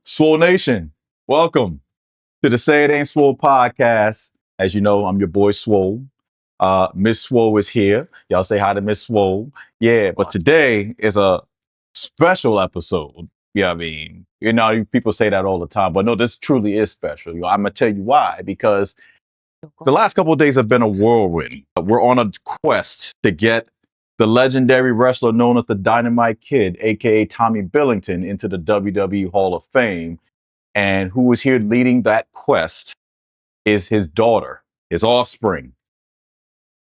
Swoh Nation, welcome to the Say It Ain't Swoh podcast. As you know, I'm your boy Swoh. Miss Swoh is here. Y'all say hi to Miss Swoh. Yeah, but today is a special episode. Yeah, I mean, people say that all the time, but no, this truly is special. I'm gonna tell you why. Because the last couple of days have been a whirlwind. We're on a quest to get the legendary wrestler known as the Dynamite Kid, aka Tommy Billington, into the WWE Hall of Fame. And who is here leading that quest is his daughter, his offspring,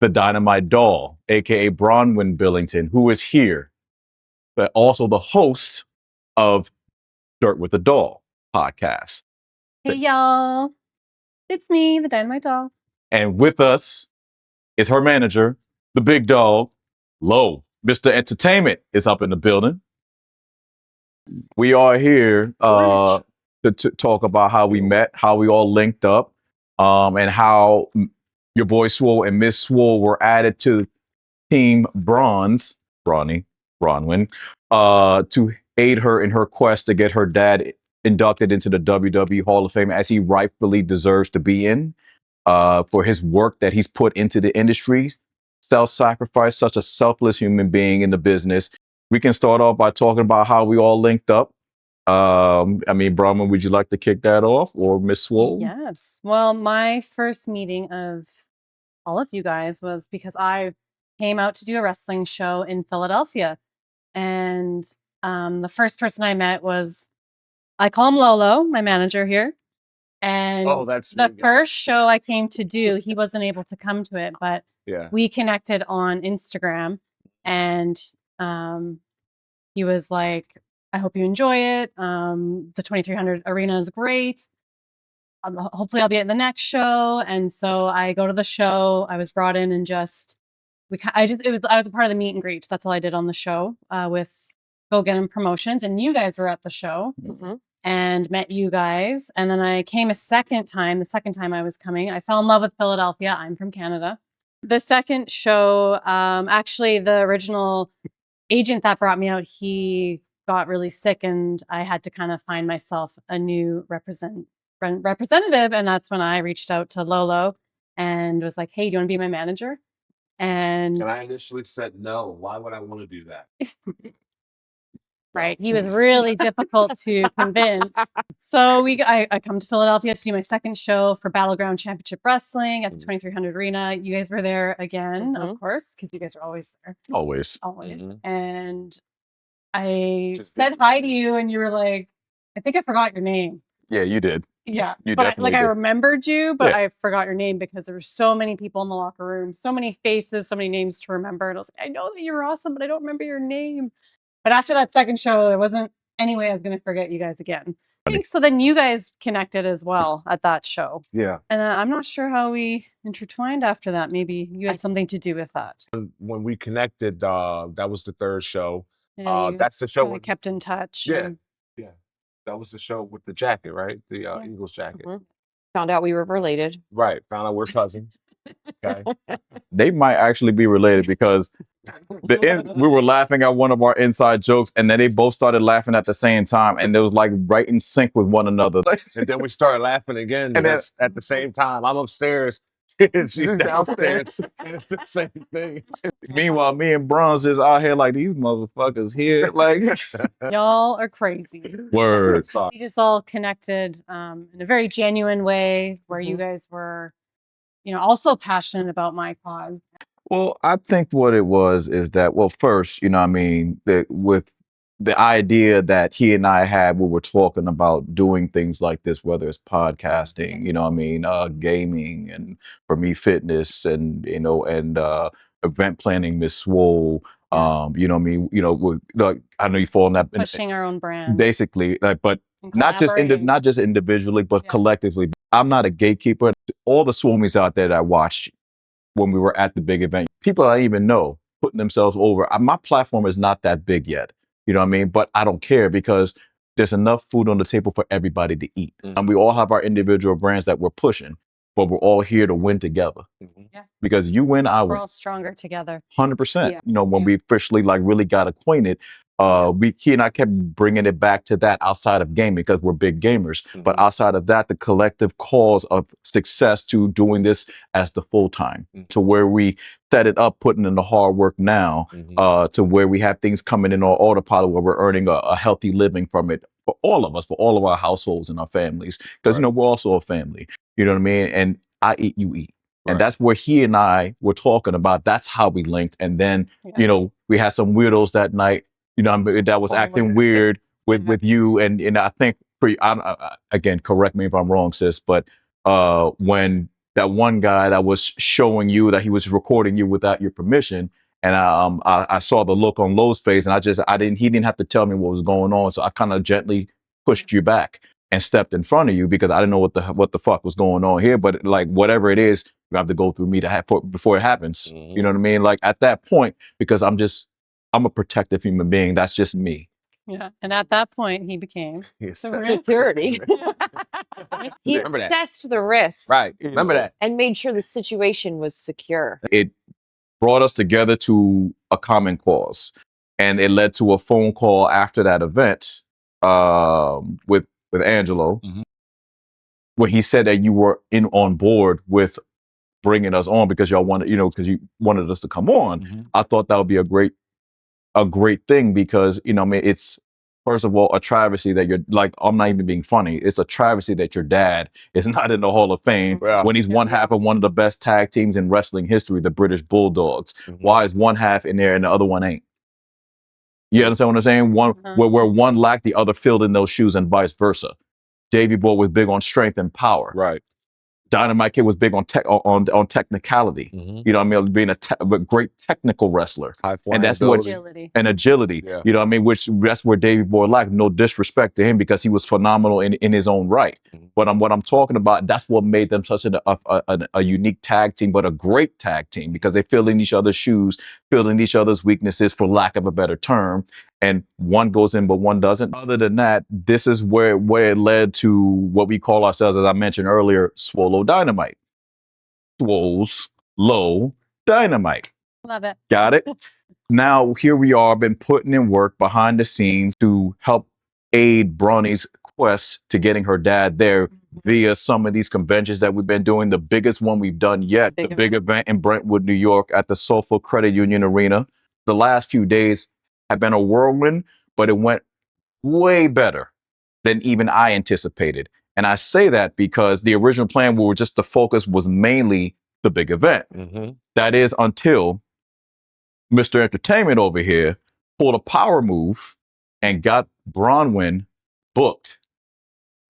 the Dynamite Doll, aka Bronwyne Billington, who is here, but also the host of Dirt with the Doll podcast. Hey, y'all. It's me, the Dynamite Doll. And with us is her manager, the big dog, Lo. Mr. Entertainment is up in the building. We are here to talk about how we met, how we all linked up, and how your boy Swoh and Miss Swoh were added to Team Bronwyne, to aid her in her quest to get her dad inducted into the WWE Hall of Fame, as he rightfully deserves to be in, for his work that he's put into the industry. Self-sacrifice, such a selfless human being in the business. We can start off by talking about how we all linked up. Bronwyne, would you like to kick that off, or Miss Swoh? Yes. Well, my first meeting of all of you guys was because I came out to do a wrestling show in Philadelphia. And the first person I met was, I call him Lolo, my manager here. And the first show I came to do, he wasn't able to come to it, but we connected on Instagram, and he was like, I hope you enjoy it. The 2300 arena is great. Hopefully I'll be at the next show. And so I go to the show. I was brought in and I was a part of the meet and greet. That's all I did on the show with Go Get 'Em Promotions. And you guys were at the show and met you guys. And then I came a second time. The second time I was coming, I fell in love with Philadelphia. I'm from Canada. The second show, actually the original agent that brought me out, he got really sick, and I had to kind of find myself a new representative. And that's when I reached out to Lolo and was like, hey, do you want to be my manager? And I initially said no. Why would I want to do that? Right. He was really difficult to convince. So I come to Philadelphia to do my second show for Battleground Championship Wrestling at the 2300 Arena. You guys were there again, of course, because you guys are always there. Always. And I said hi to you, and you were like, I think I forgot your name. Yeah, you did. Yeah. You but definitely did. I remembered you, but I forgot your name because there were so many people in the locker room, so many faces, so many names to remember. And I was like, I know that you were awesome, but I don't remember your name. But after that second show, there wasn't any way I was going to forget you guys again. I think so. Then you guys connected as well at that show. Yeah. And I'm not sure how we intertwined after that. Maybe you had something to do with that. When we connected, that was the third show. Yeah, that's the show. We kept in touch. Yeah. That was the show with the jacket, right? The Eagles jacket. Found out we were related. Right. Found out we're cousins. Okay. They might actually be related, because we were laughing at one of our inside jokes, and then they both started laughing at the same time, and it was like right in sync with one another. And then we started laughing again, and that's at the same time. I'm upstairs, and she's downstairs, and it's the same thing. Meanwhile, me and Bronze is out here like, these motherfuckers here. Like, y'all are crazy. Word. We just all connected in a very genuine way, where you guys were, also passionate about my cause. Well, I think what it was is that, well, first, with the idea that he and I had, we were talking about doing things like this, whether it's podcasting, gaming, and for me, fitness, and, event planning, Miss Swoh, I know you fall in that. Pushing our own brand. Basically, but not just individually, but collectively. I'm not a gatekeeper. All the Swomies out there that I watched when we were at the big event, people I even know putting themselves over. My platform is not that big yet, but I don't care, because there's enough food on the table for everybody to eat. And we all have our individual brands that we're pushing, but we're all here to win together. Because you win, I win. We're all stronger together. 100%. When we officially really got acquainted, He and I kept bringing it back to that outside of gaming because we're big gamers. But outside of that, the collective cause of success to doing this as the full time, to where we set it up, putting in the hard work now, to where we have things coming in on autopilot where we're earning a healthy living from it for all of us, for all of our households and our families. Because, we're also a family. You know what I mean? And I eat, you eat. And that's where he and I were talking about. That's how we linked. And then, we had some weirdos that night, that was acting weird with you. And I think, again, correct me if I'm wrong, sis, but when that one guy that was showing you that he was recording you without your permission, and I saw the look on Lowe's face, and he didn't have to tell me what was going on. So I kind of gently pushed you back and stepped in front of you because I didn't know what the fuck was going on here. But like, whatever it is, you have to go through me before it happens. You know what I mean? Like at that point, because I'm a protective human being. That's just me. Yeah. And at that point, he became security. He assessed the risk. Right. Remember that. And made sure the situation was secure. It brought us together to a common cause. And it led to a phone call after that event with Angelo, where he said that you were on board with bringing us on because y'all wanted, because you wanted us to come on. I thought that would be a great thing because, it's, first of all, a travesty that you're like, I'm not even being funny. It's a travesty that your dad is not in the Hall of Fame when he's one half of one of the best tag teams in wrestling history, the British Bulldogs. Why is one half in there and the other one ain't? You understand what I'm saying? Where one lacked, the other filled in those shoes and vice versa. Davey Boy was big on strength and power. Right. Dynamite Kid was big on technicality. You know what I mean? Being a great technical wrestler. And that's agility. Agility. Yeah. You know what I mean? That's where Davey Boy lacked. No disrespect to him because he was phenomenal in his own right. But what I'm talking about, that's what made them such a unique tag team, but a great tag team because they fill in each other's shoes, fill in each other's weaknesses, for lack of a better term. And one goes in, but one doesn't. Other than that, this is where it led to what we call ourselves, as I mentioned earlier, Swoh Dynamite. Swoh's Low Dynamite. Love it. Got it? Now, here we are, been putting in work behind the scenes to help aid Bronny's quest to getting her dad there via some of these conventions that we've been doing. The biggest one we've done yet, the big event in Brentwood, New York at the Soulful Credit Union Arena. The last few days have been a whirlwind, but it went way better than even I anticipated. And I say that because the original plan the focus was mainly the big event. That is until Mr. Entertainment over here pulled a power move and got Bronwyne booked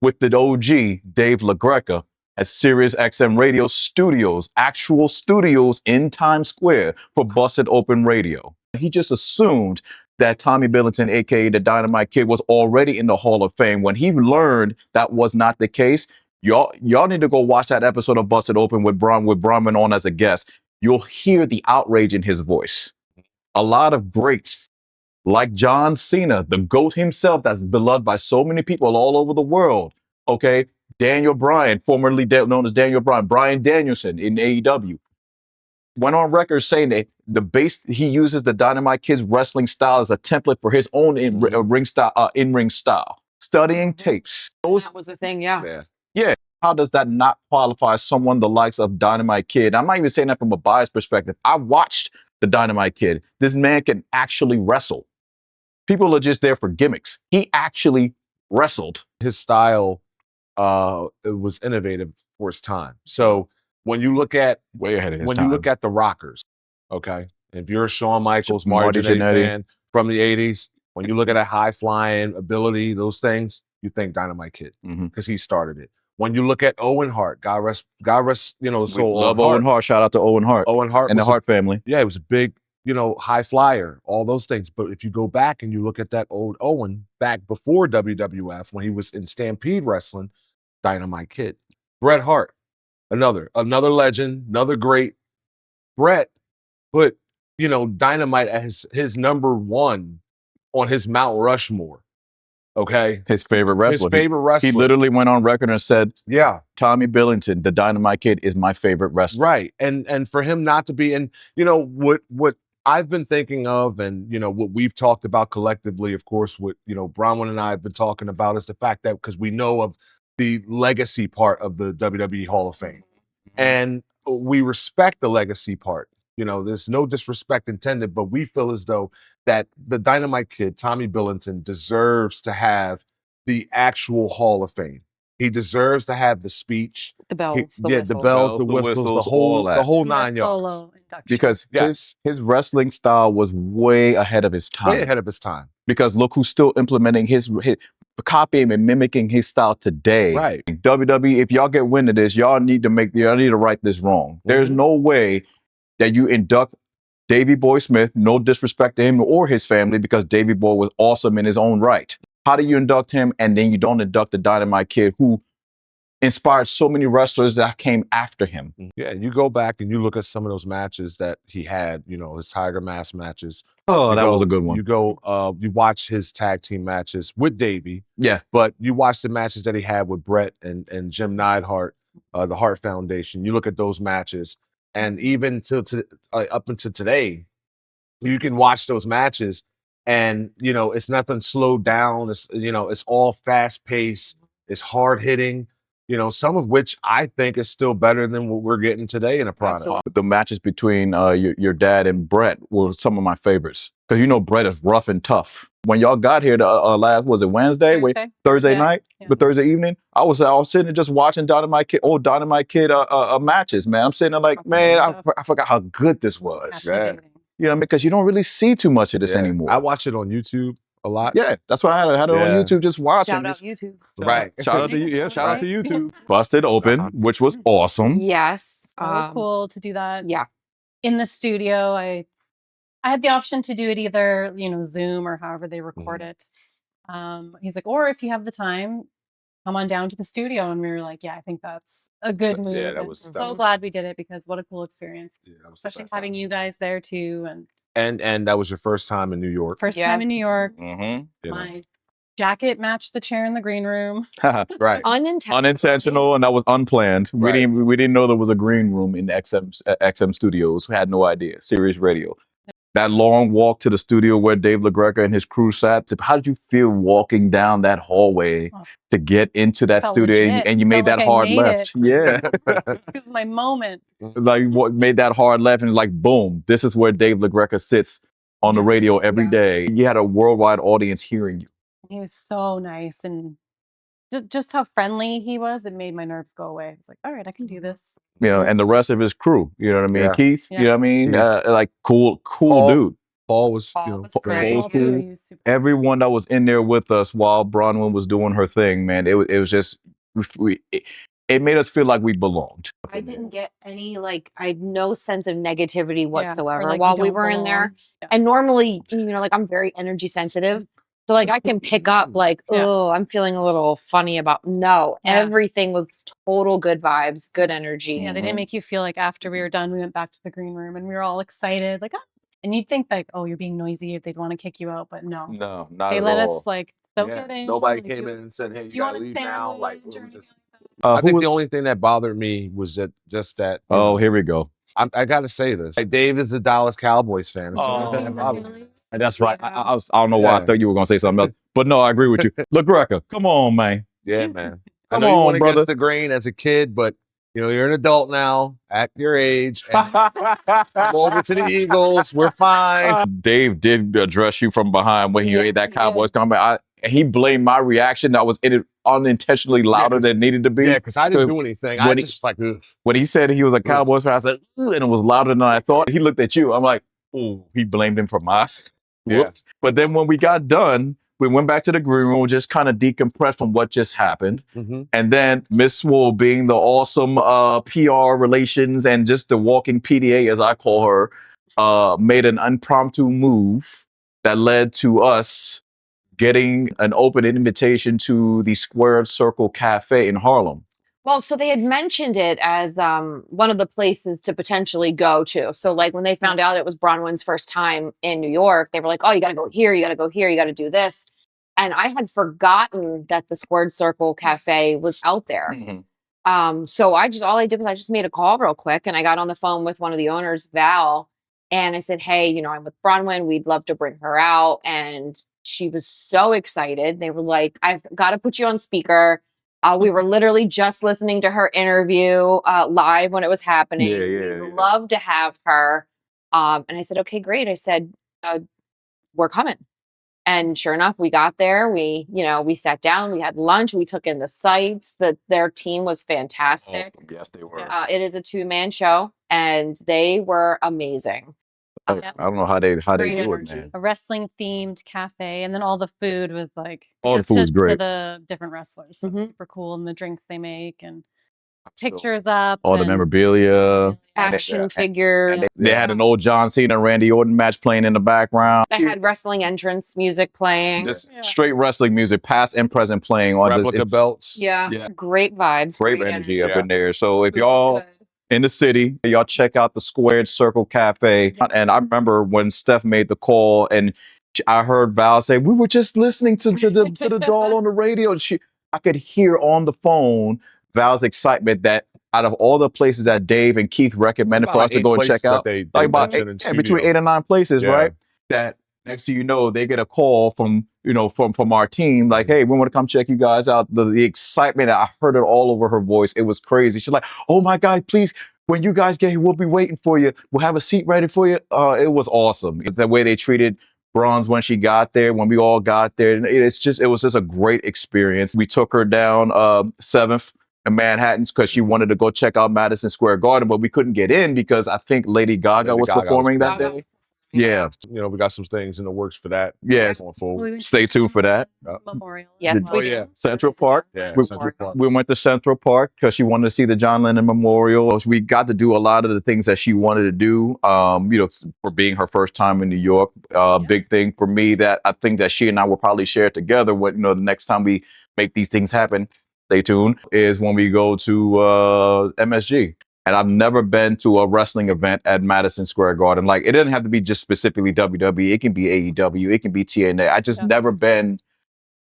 with the OG Dave LaGreca at SiriusXM Radio Studios, actual studios in Times Square for Busted Open Radio. He just assumed that Tommy Billington, aka the Dynamite Kid, was already in the Hall of Fame. When he learned that was not the case, y'all need to go watch that episode of Busted Open with Bronwyne on as a guest. You'll hear the outrage in his voice. A lot of greats like John Cena, the GOAT himself, that's beloved by so many people all over the world. Okay, Daniel Bryan, formerly known as Daniel Bryan, Bryan Danielson in AEW, went on record saying that he uses the Dynamite Kid's wrestling style as a template for his own in-ring style. Studying tapes. That was a thing, yeah. How does that not qualify someone the likes of Dynamite Kid? I'm not even saying that from a biased perspective. I watched the Dynamite Kid. This man can actually wrestle. People are just there for gimmicks. He actually wrestled. His style it was innovative for his time. So when you look at way ahead of his time. When you look at the Rockers, okay, if you're a Shawn Michaels, Marty Jannetty fan from the 80s, when you look at a high flying ability, those things, you think Dynamite Kid because he started it. When you look at Owen Hart, God rest, soul. Love Owen Hart. Shout out to Owen Hart. Owen Hart and the Hart family. Yeah, he was a big, high flyer, all those things. But if you go back and you look at that old Owen back before WWF, when he was in Stampede Wrestling, Dynamite Kid. Bret Hart, another legend, another great. Bret put, Dynamite as his number one on his Mount Rushmore. Okay. His favorite wrestler. He literally went on record and said, yeah, Tommy Billington, the Dynamite Kid, is my favorite wrestler. Right. And for him not to be, and what I've been thinking of, and what we've talked about collectively, of course, what Bronwyn and I have been talking about is the fact that because we know of the legacy part of the WWE Hall of Fame, and we respect the legacy part. There's no disrespect intended, but we feel as though that the Dynamite Kid, Tommy Billington, deserves to have the actual Hall of Fame. He deserves to have the speech, The bells, the the whistles. bells, the whistles, all that. the whole And the 9 yards. solo induction. Because Yes. his wrestling style was way ahead of his time. Way ahead of his time. Because look who's still implementing his copying and mimicking his style today. Right. WWE, if y'all get wind of this, y'all need to right this wrong. There's no way that you induct Davey Boy Smith, no disrespect to him or his family, because Davey Boy was awesome in his own right. How do you induct him and then you don't induct the Dynamite Kid who inspired so many wrestlers that came after him? Yeah, you go back and you look at some of those matches that he had, his Tiger Mask matches. Oh, that was a good one. You go, you watch his tag team matches with Davey. Yeah. But you watch the matches that he had with Brett and Jim Neidhart, the Hart Foundation. You look at those matches, and even up until today, you can watch those matches, and it's nothing slowed down. It's it's all fast paced. It's hard hitting. Some of which I think is still better than what we're getting today in a product. Absolutely. The matches between your dad and Brett were some of my favorites. Because Brett is rough and tough. When y'all got here, last, was it Wednesday? Thursday night? Yeah. But Thursday evening? I was sitting there just watching Dynamite Kid matches, man. I'm sitting there like, I forgot how good this was. Captivating. Because you don't really see too much of this anymore. I watch it on YouTube a lot. Yeah, that's why I had it on YouTube just watching. Shout out YouTube. Right. Shout out to you. Yeah, shout out to YouTube. Busted Open, which was awesome. Yes. So cool to do that. Yeah. In the studio, I had the option to do it either, Zoom or however they record it. He's like, or if you have the time, come on down to the studio. And we were like, yeah, I think that's a good move. Yeah, glad we did it, because what a cool experience. Yeah, that was Especially having you guys there too. And that was your first time in New York. First time in New York. Mm-hmm. My jacket matched the chair in the green room. Right. Unintentional, and that was unplanned. Right. We didn't know there was a green room in the XM Studios. We had no idea. Sirius Radio. That long walk to the studio where Dave LaGreca and his crew sat. How did you feel walking down that hallway to get into that studio and you made that hard left? Yeah. This is my moment. Like what made that hard left and like, boom, this is where Dave LaGreca sits on the radio every day. You had a worldwide audience hearing you. He was so nice, and just how friendly he was, it made my nerves go away. I was like, all right, I can do this. And the rest of his crew, you know what I mean? Yeah. Keith, you know what I mean? Like cool dude. Paul was, was great. Paul was cool. Everyone that was in there with us while Bronwyn was doing her thing, man, it was just, it made us feel like we belonged. I didn't get any, I had no sense of negativity whatsoever like, while we were in there. Yeah. And normally, I'm very energy sensitive. So I can pick up oh, I'm feeling a little funny about, everything was total good vibes, good energy. Yeah, they didn't make you feel like after we were done, we went back to the green room and we were all excited. And you'd think oh, you're being noisy if they'd want to kick you out, but no. No, not they at let all. us get in. Nobody came in and said, hey, do you want to leave leave now? I I think the only thing that bothered me was that. Here we go. I got to say this. Dave is a Dallas Cowboys fan. And that's right. I don't know why I thought you were going to say something else. But no, I agree with you. LaGreca, come on, man. Yeah, man. Come I know on, you went brother. against the grain as a kid, but you're an adult now, at your age. And come over to the Eagles. We're fine. Dave did address you from behind when he made that Cowboys comment. He blamed my reaction that was unintentionally louder than it needed to be. Yeah, because I didn't do anything. I just when he said he was a Cowboys fan, I said, "Ugh," and it was louder than I thought. He looked at you. I'm like, oh, he blamed him for my whoops. But then when we got done, we went back to the green room, just kind of decompressed from what just happened. Mm-hmm. And then Miss Swoh, being the awesome PR relations and just the walking PDA, as I call her, made an impromptu move that led to us getting an open invitation to the Squared Circle Cafe in Harlem. Well, so they had mentioned it as one of the places to potentially go to. So when they found out it was Bronwyn's first time in New York, they were like, oh, you got to go here, you got to go here, you got to do this. And I had forgotten that the Squared Circle Cafe was out there. Mm-hmm. So all I did was I just made a call real quick, and I got on the phone with one of the owners, Val, And I said, hey, you know, I'm with Bronwyn. We'd love to bring her out. And she was so excited. They were like, I've got to put you on speaker. We were literally just listening to her interview live when it was happening. We'd love to have her. And I said, okay, great. I said, we're coming. And sure enough, we got there. We sat down, we had lunch, we took in the sights. Their team was fantastic. Awesome. Yes, they were. It is a 2-man show, and they were amazing. I don't know how they Great do it, energy. man. A wrestling themed cafe, and then all the food was like All the food was great. to the different wrestlers. So super cool, and the drinks they make and pictures up. All the and memorabilia. Action figures. They had an old John Cena, Randy Orton match playing in the background. I had wrestling entrance music playing. Just straight wrestling music, past and present, playing on Replica belts. Yeah, great vibes. Great energy up Yeah. in there. So if y'all in the city, y'all check out the Squared Circle Cafe. And I remember when Steph made the call and I heard Val say, we were just listening to the doll on the radio. And I could hear on the phone Val's excitement that out of all the places that Dave and Keith recommended for us to go and check out, They like between 8 and 9 places, Yeah. right? That next thing you know, they get a call from our team, like, hey, we want to come check you guys out. The excitement, I heard it all over her voice. It was crazy. She's like, oh my God, please, when you guys get here, we'll be waiting for you. We'll have a seat ready for you. It was awesome. The way they treated Bronze when she got there, when we all got there. It was just a great experience. We took her down 7th in Manhattan because she wanted to go check out Madison Square Garden, but we couldn't get in because I think Lady Gaga was performing that day. Yeah. We got some things in the works for that. Yeah. Going forward. Stay tuned for that. Memorial. Yeah. Oh, yeah. Central Park. Yeah. Central Park. We went to Central Park because she wanted to see the John Lennon Memorial. We got to do a lot of the things that she wanted to do, for being her first time in New York. Big thing for me that I think that she and I will probably share together with, the next time we make these things happen, stay tuned, is when we go to MSG. And I've never been to a wrestling event at Madison Square Garden. Like, it doesn't have to be just specifically WWE. It can be AEW. It can be TNA. I just never been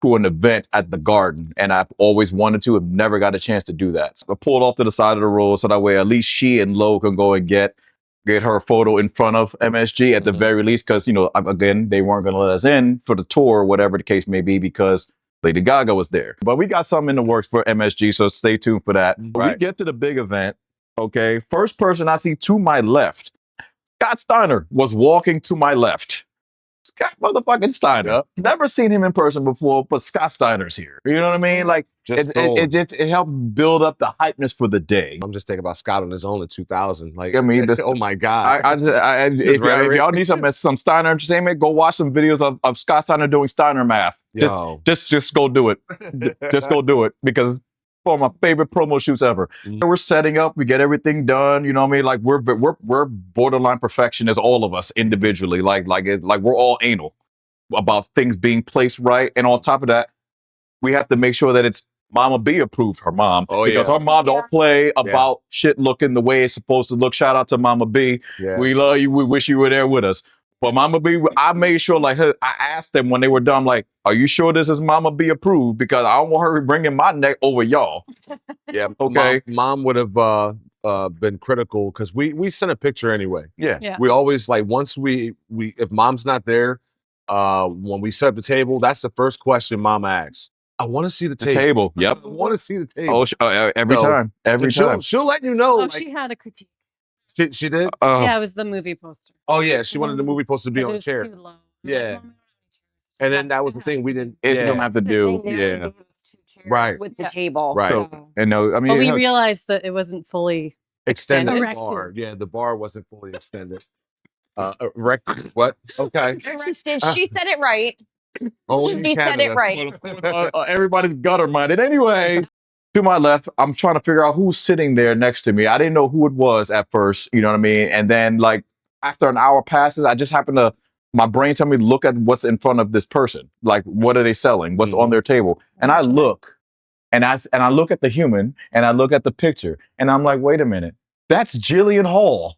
to an event at the Garden. And I've always wanted to, have never got a chance to do that. So I pulled off to the side of the road so that way at least she and Lo can go and get her photo in front of MSG at the very least. Because, again, they weren't going to let us in for the tour, whatever the case may be, because Lady Gaga was there. But we got something in the works for MSG, so stay tuned for that. Right. We get to the big event. Okay, first person I see to my left, Scott Steiner was walking to my left. Scott motherfucking Steiner. Never seen him in person before, but Scott Steiner's here. You know what I mean? Like, it helped build up the hypeness for the day. I'm just thinking about Scott on his own in 2000. Like, I mean, oh my God. If y'all need some Steiner entertainment, go watch some videos of Scott Steiner doing Steiner math. Just go do it. Just go do it, because one of my favorite promo shoots ever. We're setting up, we get everything done, you know what I mean? Like, we're borderline perfectionists, all of us individually. Like we're all anal about things being placed right. And on top of that, we have to make sure that it's Mama B approved, her mom. Because her mom don't play about shit looking the way it's supposed to look. Shout out to Mama B. Yeah. We love you. We wish you were there with us. But Mama B, I made sure, I asked them when they were done, like, are you sure this is Mama B approved? Because I don't want her bringing my neck over y'all. Yeah. Okay. Mom would have been critical because we sent a picture anyway. Yeah. We always, once we if Mom's not there, when we set up the table, that's the first question Mom asks. I want to see the table. Yep. I want to see the table. Every time. Every time. She'll let you know. Oh, she had a critique. She did? Yeah, it was the movie poster. Oh, yeah. She wanted the movie poster to be on the chair. Yeah. And then that was the thing we didn't. It's going to have to do. Yeah. Right. With the table. Right. So, and no, I mean, but we realized that it wasn't fully extended erected. bar. Yeah, the bar wasn't fully extended. Erected. What? Okay. Erected. She said it right. She said it right. Everybody's gutter minded. Anyway, to my left, I'm trying to figure out who's sitting there next to me. I didn't know who it was at first. You know what I mean? And then, after an hour passes, I just happen to, my brain tell me to look at what's in front of this person. Like, what are they selling? What's on their table? And I look, and I look at the human, and I look at the picture, and I'm like, wait a minute, that's Jillian Hall.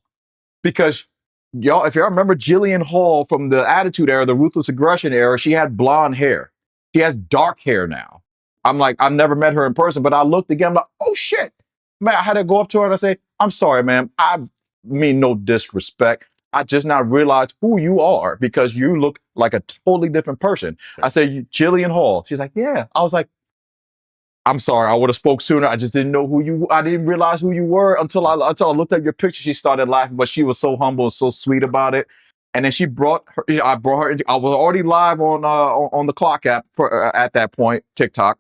Because if y'all remember Jillian Hall from the Attitude Era, the Ruthless Aggression era, she had blonde hair. She has dark hair now. I'm like, I've never met her in person, but I looked again, I'm like, oh shit. Man, I had to go up to her and I say, I'm sorry, ma'am. I mean no disrespect. I just now realized who you are because you look like a totally different person. I said, Jillian Hall. She's like, yeah. I was like, I'm sorry, I would have spoke sooner. I just didn't know who you. I didn't realize who you were until I looked at your picture. She started laughing, but she was so humble and so sweet about it. And then she brought her. I brought her. I was already live on the clock app at that point, TikTok.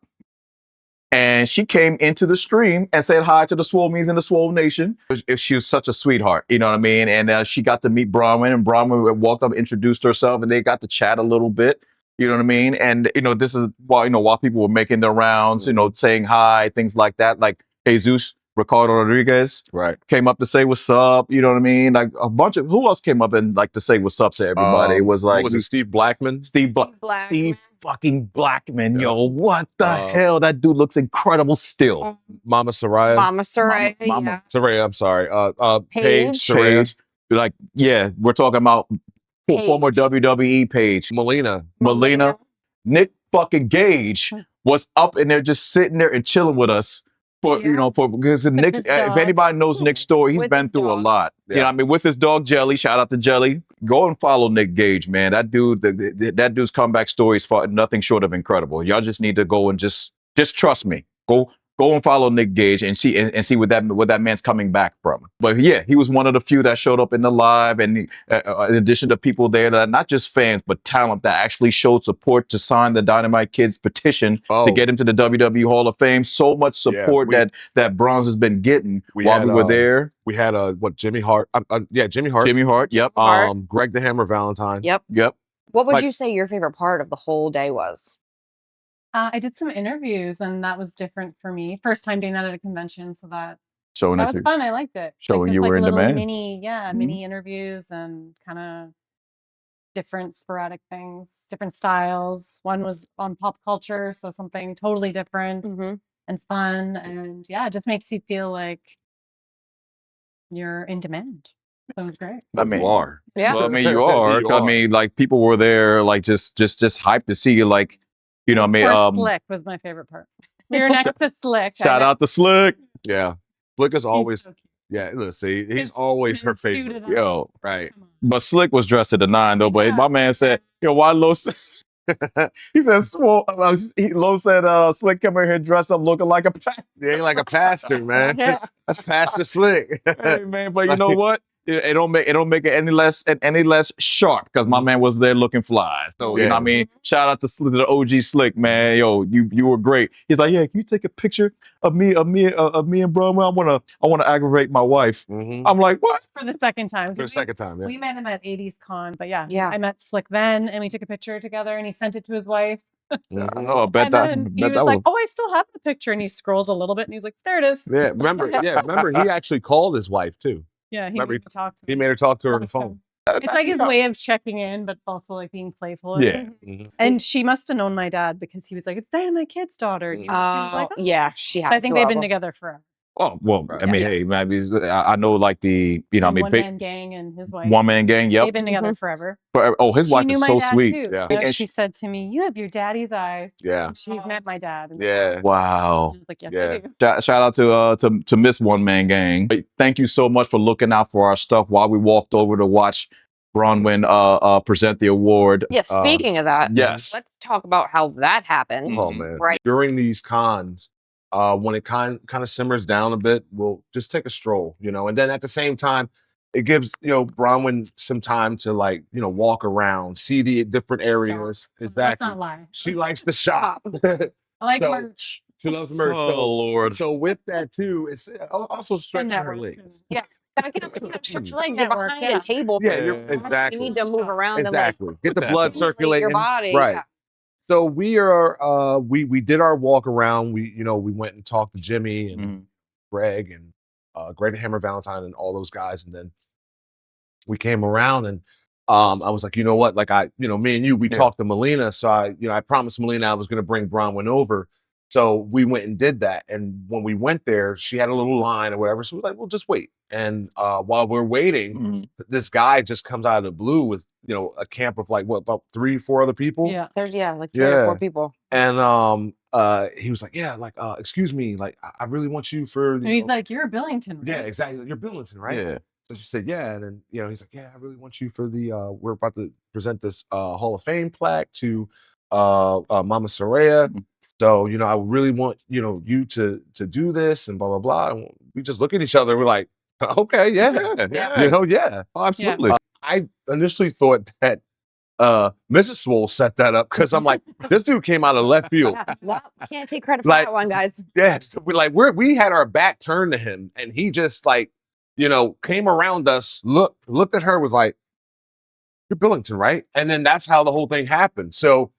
And she came into the stream and said hi to the Swomies and the Swoh Nation. She was such a sweetheart, you know what I mean? And she got to meet Bronwyne, and Bronwyne walked up, introduced herself, and they got to chat a little bit. You know what I mean? And, this is while people were making their rounds, saying hi, things like that. Like Jesus, Ricardo Rodriguez came up to say what's up. You know what I mean? Like a bunch of, who else came up and to say what's up to everybody? It was like, was it Steve Blackman? Steve fucking Blackman, yo, what the hell? That dude looks incredible still. Mama Soraya. Mama Soraya. Mama Soraya, I'm sorry. Paige. Soraya. Like, yeah, we're talking about former WWE Paige. Melina. Nick fucking Gage was up in there just sitting there and chilling with us. Because Nick's, if anybody knows Nick's story, he's been through a lot. You know what I mean? With his dog Jelly, shout out to Jelly. Go and follow Nick Gage, man. That dude, that dude's comeback story is nothing short of incredible. Y'all just need to go and just trust me. Go and follow Nick Gage and see what that man's coming back from. But yeah, he was one of the few that showed up in the live, and in addition to people there that are not just fans but talent that actually showed support to sign the Dynamite Kid's petition to get him to the WWE Hall of Fame. So much support that Bronze has been getting while we were there. We had Jimmy Hart. Jimmy Hart. Jimmy Hart. Yep. Greg the Hammer Valentine. Yep. What would you say your favorite part of the whole day was? I did some interviews, and that was different for me. First time doing that at a convention, so that was fun. I liked it. Showing you were in demand. Mini interviews and kind of different sporadic things, different styles. One was on pop culture, so something totally different and fun, and it just makes you feel like you're in demand. So it was great. I mean, you are. Yeah. Well, I mean, you are. I mean, like people were there, like just hyped to see you, like. You know what I mean? Slick was my favorite part. We were next to Slick. Shout out to Slick. Yeah. Slick is always, so let's see, he's always her favorite. Yo, right. But Slick was dressed to the nine, though. But my man said, why Lo said, he said, Lo said, Slick come in here dressed up looking like a pastor. He ain't like a pastor, man. That's Pastor Slick. Hey, man, but you know what? It don't make it any less sharp because my man was there looking fly. So you know what I mean? Shout out to the OG Slick, man. Yo, you were great. He's like, can you take a picture of me and Bronwyne? I wanna aggravate my wife. I'm like, what? For the second time. We met him at 80s Con, but I met Slick then, and we took a picture together, and he sent it to his wife. I bet he was like, I still have the picture, and he scrolls a little bit, and he's like, there it is. Yeah, remember, he actually called his wife too. Yeah, he made her talk to her on the phone. It's like his way of checking in, but also like being playful. Yeah. And she must have known my dad because he was like, it's Dynamite Kid's daughter. And she was like, she has. So I think they've been together forever. Oh, well, I mean, hey, maybe I know like the, One Man Gang and his wife. One Man Gang, yep. They've been together forever. But, his wife is so sweet. Too. Yeah. And she said to me, you have your daddy's eyes. Yeah. She's met my dad. Yeah. Wow. I was like, I do. Shout out to Miss One Man Gang. Thank you so much for looking out for our stuff while we walked over to watch Bronwyne present the award. Yeah, speaking of that, yes. Let's talk about how that happened. Oh, man. Right. During these cons, when it kind of simmers down a bit, we'll just take a stroll, and then at the same time, it gives, Bronwyne some time to walk around, see the different areas. Yeah. Exactly. Let's not lie. She likes to shop. I like merch. She loves merch. Oh, Lord. So with that too, it's also stretching her legs. Yeah. Gotta get up and stretch your legs. You're behind a table. Yeah, exactly. You need to move around. Exactly. And get the blood circulating. Your body. Right. Yeah. So we are we did our walk around. We went and talked to Jimmy and Greg and Greg the Hammer Valentine and all those guys, and then we came around and I was like, you know what, like me and you, we talked to Melina, so I promised Melina I was going to bring Bronwyne over. So we went and did that, and when we went there, she had a little line or whatever. So we're like, "Well, just wait." And while we're waiting, this guy just comes out of the blue with a camp of about 3-4 other people. Yeah, there's like 3 or 4 people. And he was like, excuse me, like I really want you for. And he's like, "You're a Billington." Right? Yeah, exactly. You're Billington, right? Yeah. So she said, yeah. And then, he's like, yeah, I really want you for the, we're about to present this Hall of Fame plaque to Mama Soraya. So, I really want, you to do this and blah, blah, blah. And we just look at each other. And we're like, okay, yeah. Yeah. Oh, absolutely. I initially thought that Mrs. Swoh set that up because I'm like, this dude came out of left field. Yeah, well, can't take credit for Like, that one, guys. Yeah, so we had our back turned to him, and he just came around us, looked at her, was like, "You're Billington, right?" And then that's how the whole thing happened. So,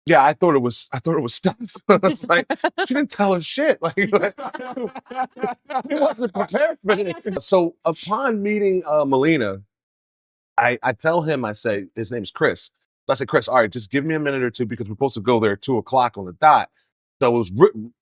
yeah, I thought it was stuff. It's like she didn't tell us shit. Like he wasn't prepared for this. So upon meeting Melina, I tell him, I say, his name's Chris. So I said, Chris, all right, just give me a minute or two because we're supposed to go there at 2:00 on the dot. So it was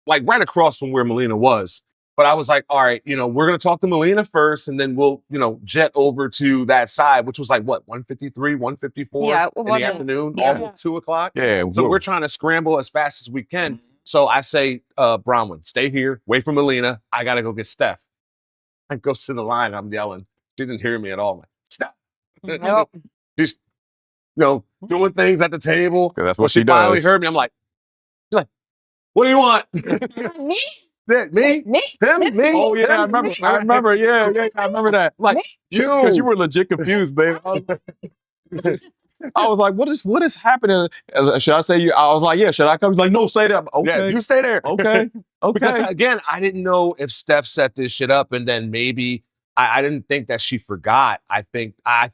right across from where Melina was. But I was like, all right, we're going to talk to Melina first, and then we'll, jet over to that side, which was like, what, 1:53, 1:54 in the afternoon, almost 2:00? Yeah. So we're trying to scramble as fast as we can. So I say, Bronwyne, stay here, wait for Melina. I got to go get Steph. I go sit in the line, I'm yelling. She didn't hear me at all. I'm like, Steph. Nope. Just, doing things at the table. That's what she she finally does. heard me. I'm like, she's like, what do you want? Me? Me? Me? Him? Me? Oh yeah, I remember. I remember. Yeah, I remember that. Like Because you were legit confused, babe. I was like, what is happening? Should I say you? I was like, yeah. Should I come? He's like, no, stay there. Okay, Yeah, you stay there. okay. Because again, I didn't know if Steph set this shit up, and then maybe I didn't think that she forgot. I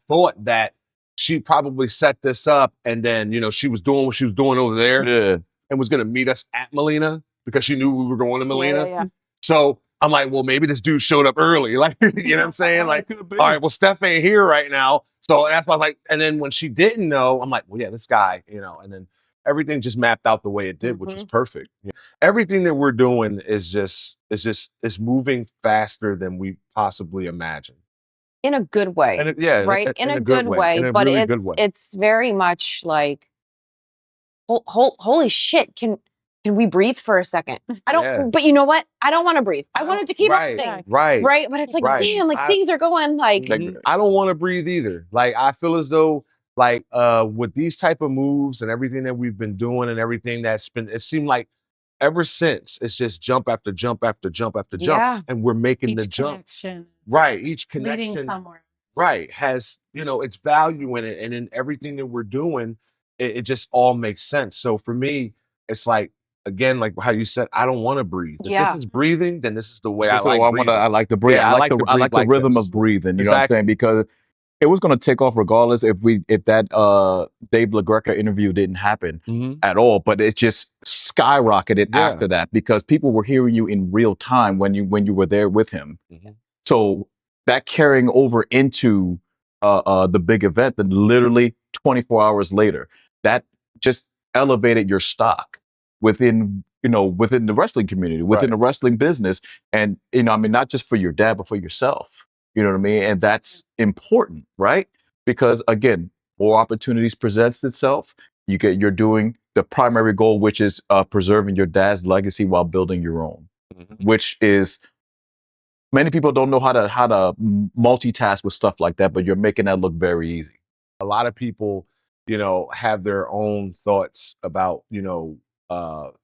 thought that she probably set this up, and then she was doing what she was doing over there, Yeah. and was gonna meet us at Melina because she knew we were going to Melina. Yeah. So I'm like, well, maybe this dude showed up early. Like, you know what I'm saying? Like, all right, well, Steph ain't here right now. So that's why I was like, and then when she didn't know, I'm like, well, yeah, this guy, and then everything just mapped out the way it did, which was perfect. Everything that we're doing is moving faster than we possibly imagined. In a good way. And right? In a good way. In a But really good way. it's very much like, holy shit, can we breathe for a second? I don't, but you know what? I don't want to breathe. I wanted to keep everything. Right. Right? But it's like, damn, things are going like. I don't want to breathe either. Like, I feel as though, like, with these type of moves and everything that we've been doing and everything it seemed like ever since it's just jump after jump after jump after jump. Yeah. And we're making Each the jump. connection Right. Each leading connection. somewhere. Right. Has, its value in it. And in everything that we're doing, it just all makes sense. So for me, it's like, again, like how you said, I don't want to breathe. If this is breathing, then this is the way I like breathing. I like to breathe. Yeah, I like the rhythm this. of breathing. You know what I'm saying? Because it was going to take off regardless if that Dave LaGreca interview didn't happen at all. But it just skyrocketed after that because people were hearing you in real time when you were there with him. So that carrying over into the big event, then literally 24 hours later, that just elevated your stock within the wrestling community, within the wrestling business. And, not just for your dad, but for yourself. You know what I mean? And that's important, right? Because again, more opportunities presents itself. You're doing the primary goal, which is preserving your dad's legacy while building your own, which is many people don't know how to multitask with stuff like that, but you're making that look very easy. A lot of people, have their own thoughts about,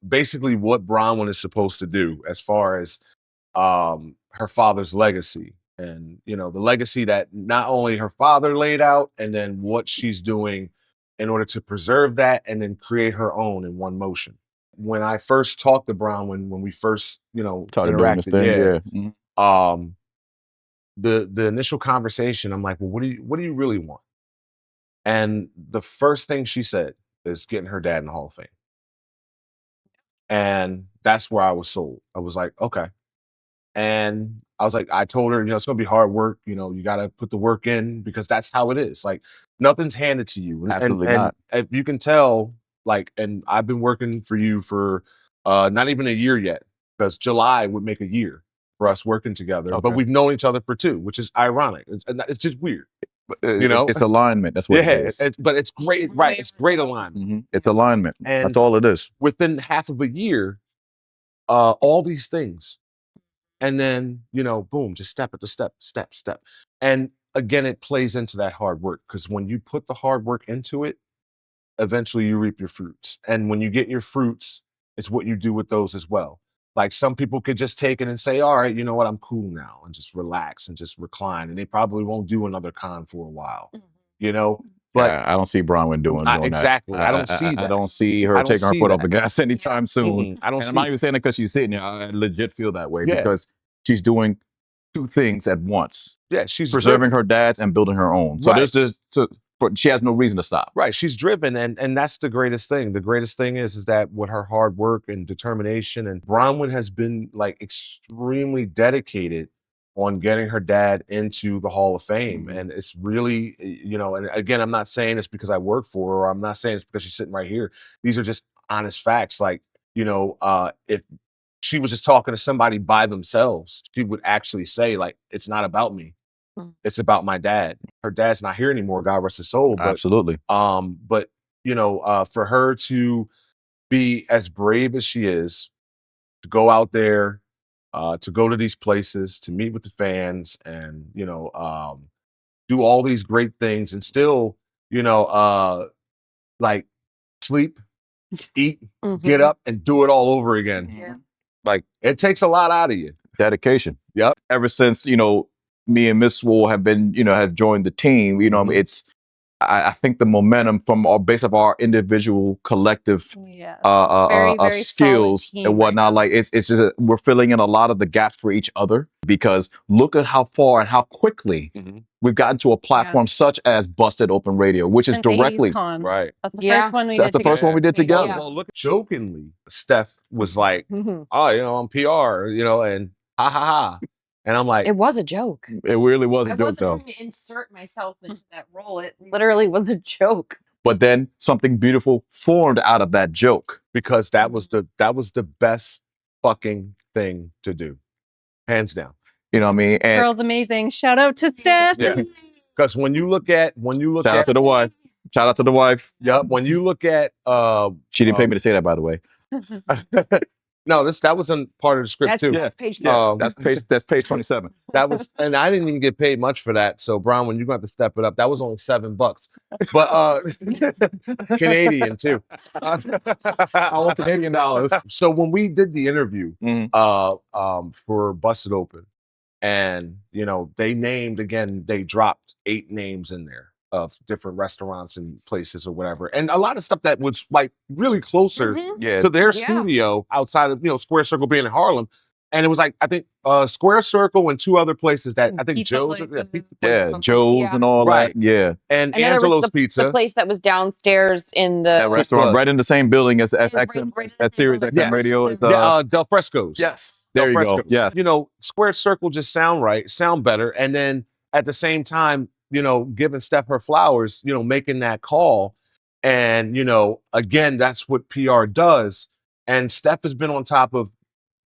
basically what Bronwyne is supposed to do as far as her father's legacy. And, the legacy that not only her father laid out, and then what she's doing in order to preserve that and then create her own in one motion. When I first talked to Bronwyne, when we first, interacted, the initial conversation, I'm like, well, what do you really want? And the first thing she said is getting her dad in the Hall of Fame. And that's where I was sold. I was like, okay. And I was like, I told her, it's going to be hard work. You got to put the work in because that's how it is. Like, nothing's handed to you. Absolutely not. And you can tell, like, and I've been working for you for not even a year yet, because July would make a year for us working together. Okay. But we've known each other for 2, which is ironic. It's just weird. It's alignment. That's what it is. But it's great. Right. It's great alignment. It's alignment. And that's all it is. Within half of a year, all these things And then, boom, just step at the step. And again, it plays into that hard work, because when you put the hard work into it, eventually you reap your fruits. And when you get your fruits, it's what you do with those as well. Like, some people could just take it and say, all right, you know what, I'm cool now, and just relax and just recline. And they probably won't do another con for a while, But I don't see Bronwyne doing exactly. that. I don't see that. I don't see her I don't taking her see foot off that. the gas anytime soon. I don't And I'm see not even saying that because she's sitting there. I legit feel that way Yeah. because she's doing two things at once: Yeah, she's preserving her dad's and building her own. So Right. she has no reason to stop. Right. She's driven, and that's the greatest thing. The greatest thing is that with her hard work and determination, and Bronwyne has been like extremely dedicated on getting her dad into the Hall of Fame. Mhm. And it's really, and again, I'm not saying it's because I work for her, or I'm not saying it's because she's sitting right here. These are just honest facts. Like, if she was just talking to somebody by themselves, she would actually say, like, it's not about me. It's about my dad. Her dad's not here anymore, God rest his soul. But Absolutely. for her to be as brave as she is, to go out there, to go to these places, to meet with the fans, and do all these great things, and still, like, sleep, eat, get up, and do it all over again. Yeah. Like, it takes a lot out of you. Dedication. Yep. Ever since, me and Miss Swoh have been, have joined the team, Mhm. it's, I think the momentum from based off our individual collective Yeah. of Very skills solid team and right whatnot. now. Like, it's just we're filling in a lot of the gaps for each other, because look at how far and how quickly we've gotten to a platform such as Busted Open Radio, which is And directly 80s Con. Right. That's the Yeah. first one we That's did the first one we did together. Yeah. Well, look, jokingly, Steph was like, Mhm. oh, I'm PR, and ha ha ha. And I'm like, It was a joke. It really was a I joke, wasn't though. trying to insert myself into that role. It literally was a joke. But then something beautiful formed out of that joke. because that was the best fucking thing to do, hands down. You know what I mean? And Girl's amazing. Shout out to Steph. Yeah. Because when you look at shout out to the wife. Shout out to the wife. Yep. When you look at She didn't pay me to say that, by the way. no, that wasn't part of the script too. That's page Yeah, that's page 27. That was, and I didn't even get paid much for that. So Bronwyne, you're gonna have to step it up. That was only $7, but Canadian too. I want Canadian dollars. So when we did the interview Mhm. for Busted Open, and they named, again, they dropped 8 names in there of different restaurants and places or whatever, and a lot of stuff that was like really closer Yeah. to their Yeah. studio outside of Square Circle being in Harlem. And it was like, I think Square Circle and 2 other places that I think Pizza Joe's, place yeah, and- pizza place, Yeah, something. Joe's Yeah. and all Right. that. Yeah. And And then there was Angelo's the Pizza. place that was downstairs in the That restaurant right in the same building as right XM, in the at same SiriusXM building. Radio. It's, Del Fresco's. yes. Del There you go. Fresco's. Yeah. Square Circle just sound better. And then at the same time, giving Steph her flowers, making that call. And, again, that's what PR does. And Steph has been on top of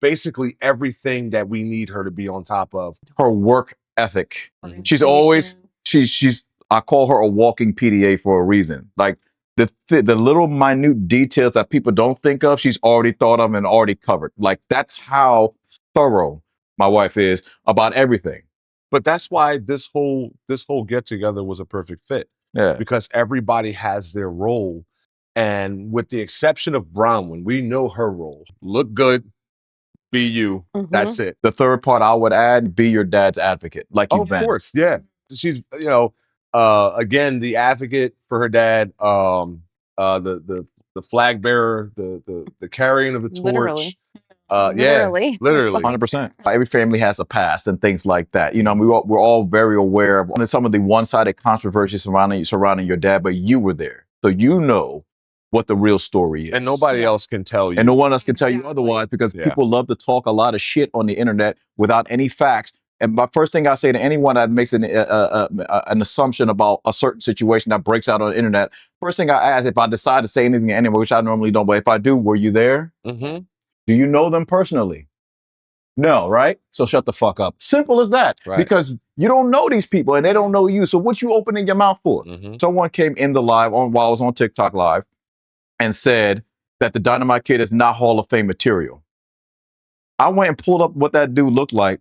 basically everything that we need her to be on top of. Her work ethic. Mhm. She's always, she's, I call her a walking PDA for a reason. Like the little minute details that people don't think of, she's already thought of and already covered. Like, that's how thorough my wife is about everything. But that's why this whole get together was a perfect fit, Yeah. because everybody has their role. And with the exception of Bronwyne, we know her role. Look good, be you. Mhm. That's it. The third part I would add, be your dad's advocate. Like you've Of been. course, yeah. She's again, the advocate for her dad, the flag bearer, the carrying of the torch. Literally. Yeah, literally. 100%. Every family has a past and things like that. We're all very aware of some of the one-sided controversy surrounding your dad, but you were there. So you know what the real story is. And nobody else can tell you. And no one else can tell you Exactly. otherwise, because Yeah. people love to talk a lot of shit on the internet without any facts. And my first thing I say to anyone that makes an assumption about a certain situation that breaks out on the internet, first thing I ask, if I decide to say anything anyway, which I normally don't, but if I do, were you there? Mhm. Do you know them personally? No, right? So shut the fuck up. Simple as that. Right. Because you don't know these people and they don't know you. So what you opening your mouth for? Mhm. Someone came in the live while I was on TikTok live and said that the Dynamite Kid is not Hall of Fame material. I went and pulled up what that dude looked like.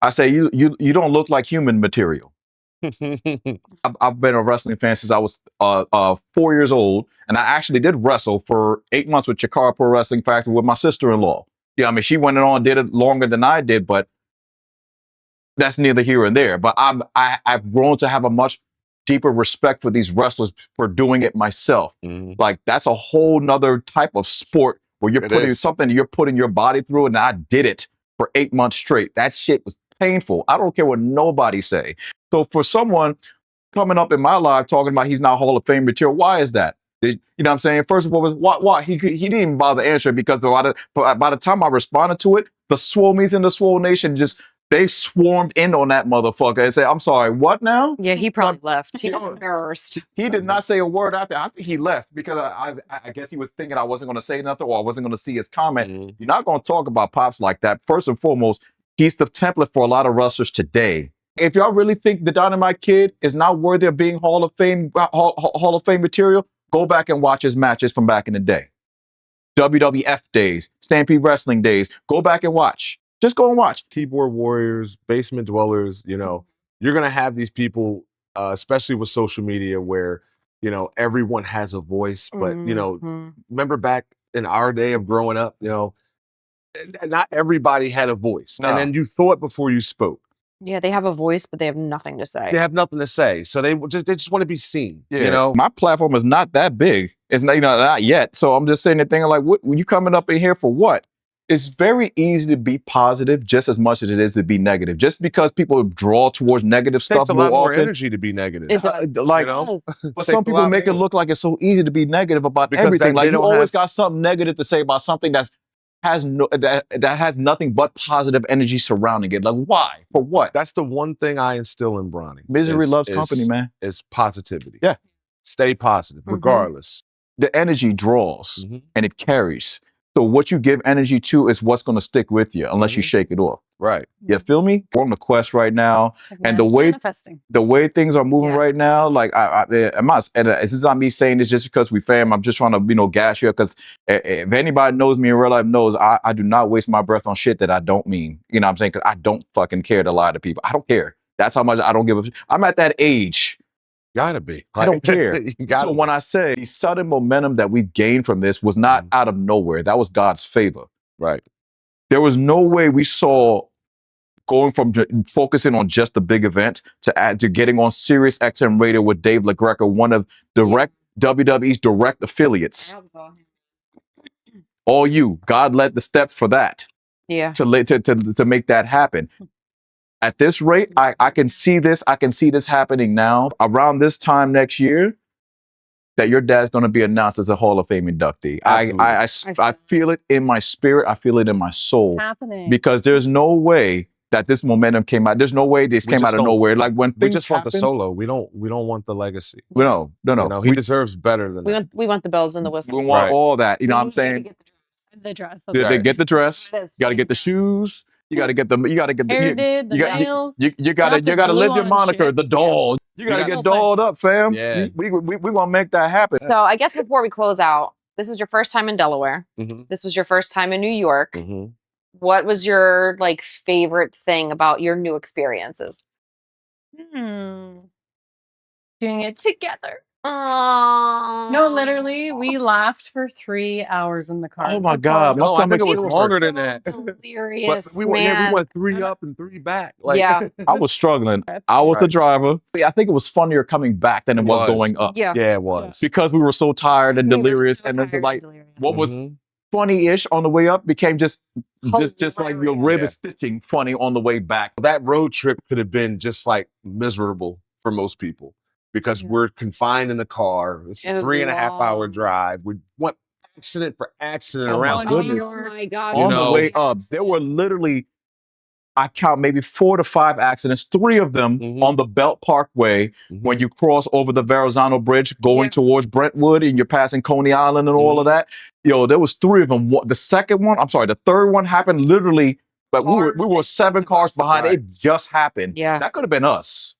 I say, you don't look like human material. I've been a wrestling fan since I was 4 years old, and I actually did wrestle for 8 months with Chikara Pro Wrestling Factory with my sister-in-law. Yeah, I mean, she went on, did it longer than I did, but that's neither here and there. But I've grown to have a much deeper respect for these wrestlers for doing it myself. Like, that's a whole nother type of sport where you're putting your body through, and I did it for 8 months straight. That shit was painful. I don't care what nobody say. So for someone coming up in my life talking about he's not Hall of Fame material, why is that? You know what I'm saying? First of all, why? He didn't even bother answering, because by the time I responded to it, the Swomies and the Swoh Nation they swarmed in on that motherfucker and said, I'm sorry, what now? Yeah, he probably left. He was embarrassed. He did not say a word after. I think he left because I guess he was thinking I wasn't going to say nothing, or I wasn't going to see his comment. You're not going to talk about Pops like that. First and foremost, he's the template for a lot of wrestlers today. If y'all really think the Dynamite Kid is not worthy of being Hall of Fame material, go back and watch his matches from back in the day. WWF days, Stampede Wrestling days. Go back and watch. Just go and watch. Keyboard warriors, basement dwellers, you know, you're going to have these people, especially with social media, where, you know, everyone has a voice. But, you know, remember back in our day of growing up, you know, not everybody had a voice. No. And then you thought before you spoke. Yeah, they have a voice, but they have nothing to say. They have nothing to say. So they just want to be seen. Yeah. You know, my platform is not that big. It's not, not yet. So I'm just saying the thing like, what you coming up in here for what? It's very easy to be positive just as much as it is to be negative. Just because people draw towards negative stuff takes a lot more often, energy to be negative. like, you know? but some people make it look like it's so easy to be negative about everything. Like, you always got something negative to say about something that has nothing but positive energy surrounding it. Like, why? For what? That's the one thing I instill in Bronny. Misery loves company, man. It's positivity. Yeah. Stay positive, regardless. The energy draws and it carries. So what you give energy to is what's going to stick with you, unless you shake it off. Right. You feel me? We're on the quest right now, and the way things are moving right now, like I'm not, and this is not me saying this just because we fam. I'm just trying to gas you, because if anybody knows me in real life knows I do not waste my breath on shit that I don't mean. You know what I'm saying? Because I don't fucking care to lie to people. I don't care. That's how much I don't give a. I'm at that age. Gotta be. I don't care. So when I say the sudden momentum that we gained from this was not out of nowhere, that was God's favor. Right. There was no way we saw going from focusing on just the big event to getting on SiriusXM Radio with Dave LaGreca, one of WWE's direct affiliates. All you, God led the steps for that. Yeah. To make that happen. At this rate, I can see this. I can see this happening now. Around this time next year, that your dad's going to be announced as a Hall of Fame inductee. I feel it in my spirit. I feel it in my soul. Happening. Because there's no way that this momentum came out. There's no way this came out of nowhere. Like when things we just want the solo. We don't want the legacy. No. You know, he deserves better than that. We want the bells and the whistles. We want all that. You know what I'm saying? The dress. They get the dress. You got to get the shoes. You got to get the hair nail. You got to live your moniker, the doll. You got to get dolled up, fam. Yeah. We gonna make that happen. So I guess before we close out, this was your first time in Delaware. This was your first time in New York. What was your favorite thing about your new experiences? Doing it together. Oh no, literally, we laughed for 3 hours in the car. Oh my God! No, I think it was longer than that. Delirious, we man. went 3 up and 3 back. Yeah, I was struggling. I was the driver. I think it was funnier coming back than it was going up. Yeah, it was because we were so tired and delirious, and it's like what was funny-ish on the way up became just like your rib is stitching funny on the way back. That road trip could have been just like miserable for most people. Because we're confined in the car. It's a 3.5 hour drive. We went accident for accident around. Oh my God. On the way up, there were literally, I count maybe 4 to 5 accidents, 3 of them on the Belt Parkway when you cross over the Verrazano Bridge going towards Brentwood and you're passing Coney Island and all of that. There was 3 of them. The third one happened literally, but we were 7 cars behind. It just happened. Yeah. That could have been us.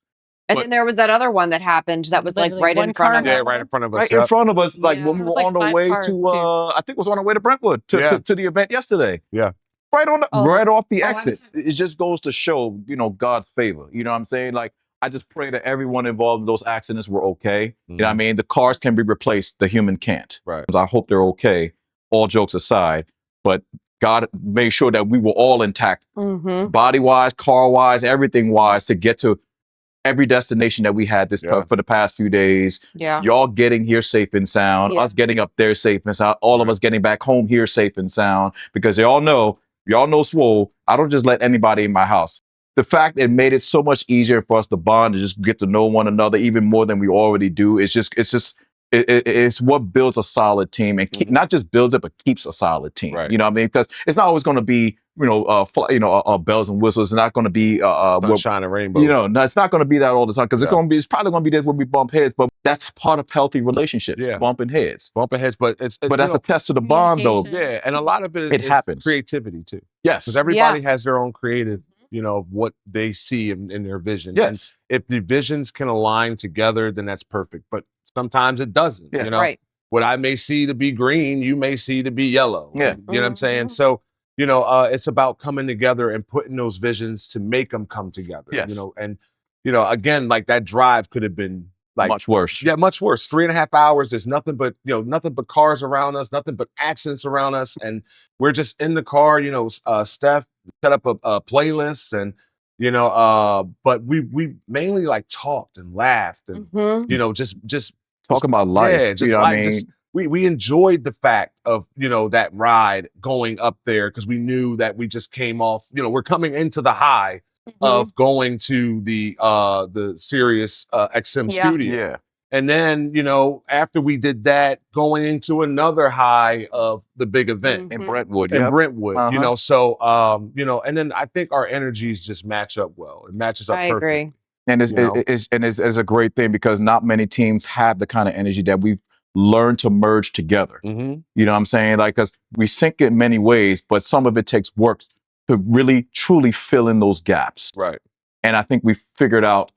And then there was that other one that happened that was right in front of us. Yeah, right in front of us. Right in front of us, when we were on the way to, I think it was on our way to Brentwood to the event yesterday. Yeah. Oh. right off the Oh, exit. It just goes to show, God's favor. You know what I'm saying? Like, I just pray that everyone involved in those accidents were okay. You know what I mean? The cars can be replaced, the human can't. Right. I hope they're okay, all jokes aside. But God made sure that we were all intact, body-wise, car-wise, everything-wise, to get to every destination that we had for the past few days. Yeah. Y'all getting here safe and sound, us getting up there safe and sound, all of us getting back home here safe and sound, because y'all know Swoh, I don't just let anybody in my house. The fact it made it so much easier for us to bond and just get to know one another even more than we already do. It's what builds a solid team, and not just builds it, but keeps a solid team. Right. You know what I mean? Because it's not always going to be, bells and whistles. It's not going to be sunshine and rainbow. No, it's not going to be that all the time, because it's probably going to be this where we bump heads. But that's part of healthy relationships, bumping heads. Bumping heads, but that's a test to the bond, though. Yeah, and a lot of it happens. Creativity too. Yes, because everybody has their own creative, what they see in their vision. Yes, and if the visions can align together, then that's perfect. But sometimes it doesn't. Yeah. Right. What I may see to be green, you may see to be yellow. Yeah. You know what I'm saying? So, it's about coming together and putting those visions to make them come together. Yes. Again, like that drive could have been like much worse. Yeah, much worse. 3.5 hours. There's nothing but cars around us, nothing but accidents around us, and we're just in the car. Steph set up a playlist, and but we mainly like talked and laughed, and just talking about life. Yeah, just what I mean. Just, we enjoyed the fact of that ride going up there, because we knew that we just came off. We're coming into the high of going to the SiriusXM Studios. Yeah. And then, after we did that, going into another high of the big event in Brentwood. Brentwood, and then I think our energies just match up well. It matches up perfectly. Agree. And it's a great thing, because not many teams have the kind of energy that we've learned to merge together. You know what I'm saying? Like, because we sync in many ways, but some of it takes work to really, truly fill in those gaps. Right. And I think we figured out,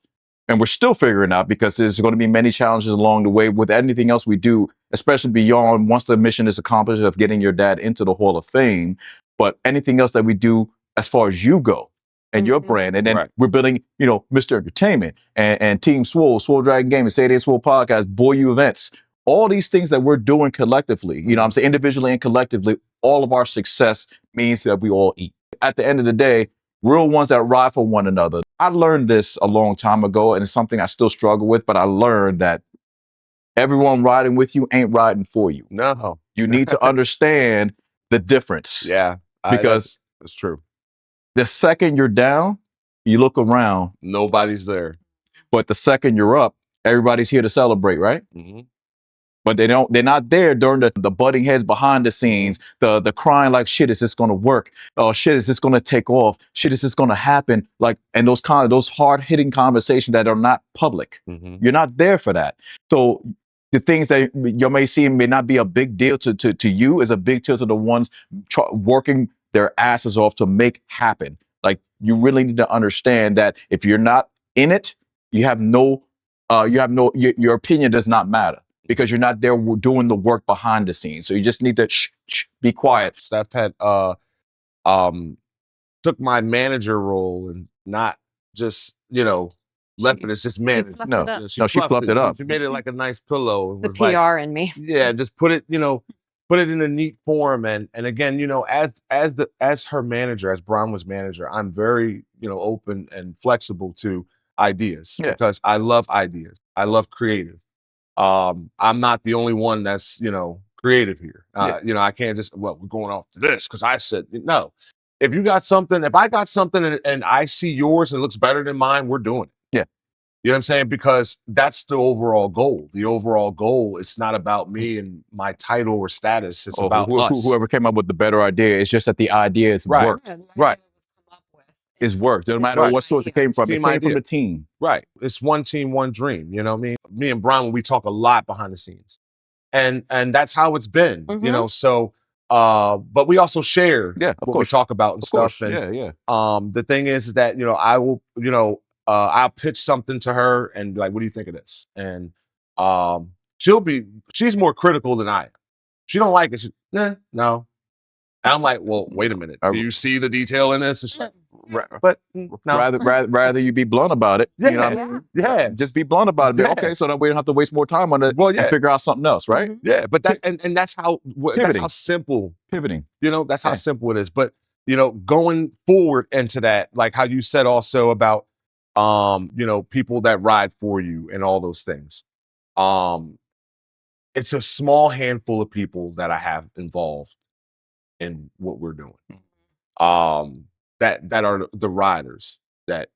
and we're still figuring out, because there's going to be many challenges along the way with anything else we do, especially beyond once the mission is accomplished of getting your dad into the Hall of Fame. But anything else that we do as far as you go and your brand. And then we're building, Mr. Entertainment and Team Swoh Dragon Gaming, Say It Ain't Swoh Podcast, Boy U Events, all these things that we're doing collectively, I'm saying, individually and collectively, all of our success means that we all eat. At the end of the day, real ones that ride for one another. I learned this a long time ago, and it's something I still struggle with, but I learned that everyone riding with you ain't riding for you. No. You need to understand the difference. Yeah. Because that's true. The second you're down, you look around. Nobody's there. But the second you're up, everybody's here to celebrate, right? But they're not there during the butting heads behind the scenes, the crying like, shit, is this gonna work? Oh shit, is this gonna take off? Shit, is this gonna happen? Like, and those hard-hitting conversations that are not public. You're not there for that. So the things that you may see may not be a big deal to you, is a big deal to the ones working their asses off to make happen. Like, you really need to understand that if you're not in it, your opinion does not matter, because you're not there doing the work behind the scenes. So you just need to be quiet. Steph had took my manager role and not just, left it as just manager. She fluffed it up. She made it like a nice pillow. The PR in me. Yeah, just put it in a neat form. And again, as her manager, as Bronwyne's manager, I'm very, open and flexible to ideas, because I love ideas. I love creative. I'm not the only one that's, creative here. I can't just, we're going off to this because I said, no. If you got something, if I got something and I see yours and it looks better than mine, we're doing it. Yeah. You know what I'm saying? Because that's the overall goal. The overall goal, it's not about me and my title or status. It's about us. Whoever came up with the better idea. It's just that the idea has worked. Right. It's worked. Doesn't matter what source it came from. It came from the team. Right. It's one team, one dream. You know what I mean? Me and Bronwyne, we talk a lot behind the scenes. And that's how it's been, so but we also share what we talk about and stuff. And the thing is that, I will, I'll pitch something to her and be like, what do you think of this? And she's more critical than I am. She don't like it. No. And I'm like, well, wait a minute. Do you see the detail in this? It's like, but no. Rather you be blunt about it. Yeah, you know what I mean? yeah. Just be blunt about it. Be, Yeah. okay, so then we don't have to waste more time on it Well, yeah. and figure out something else, right? Mhm. Yeah, but that and that's how Pivoting. simple, Pivoting. that's how Yeah. simple it is. But going forward into that, like how you said also about people that ride for you and all those things. It's a small handful of people that I have involved in what we're doing. That are the riders that,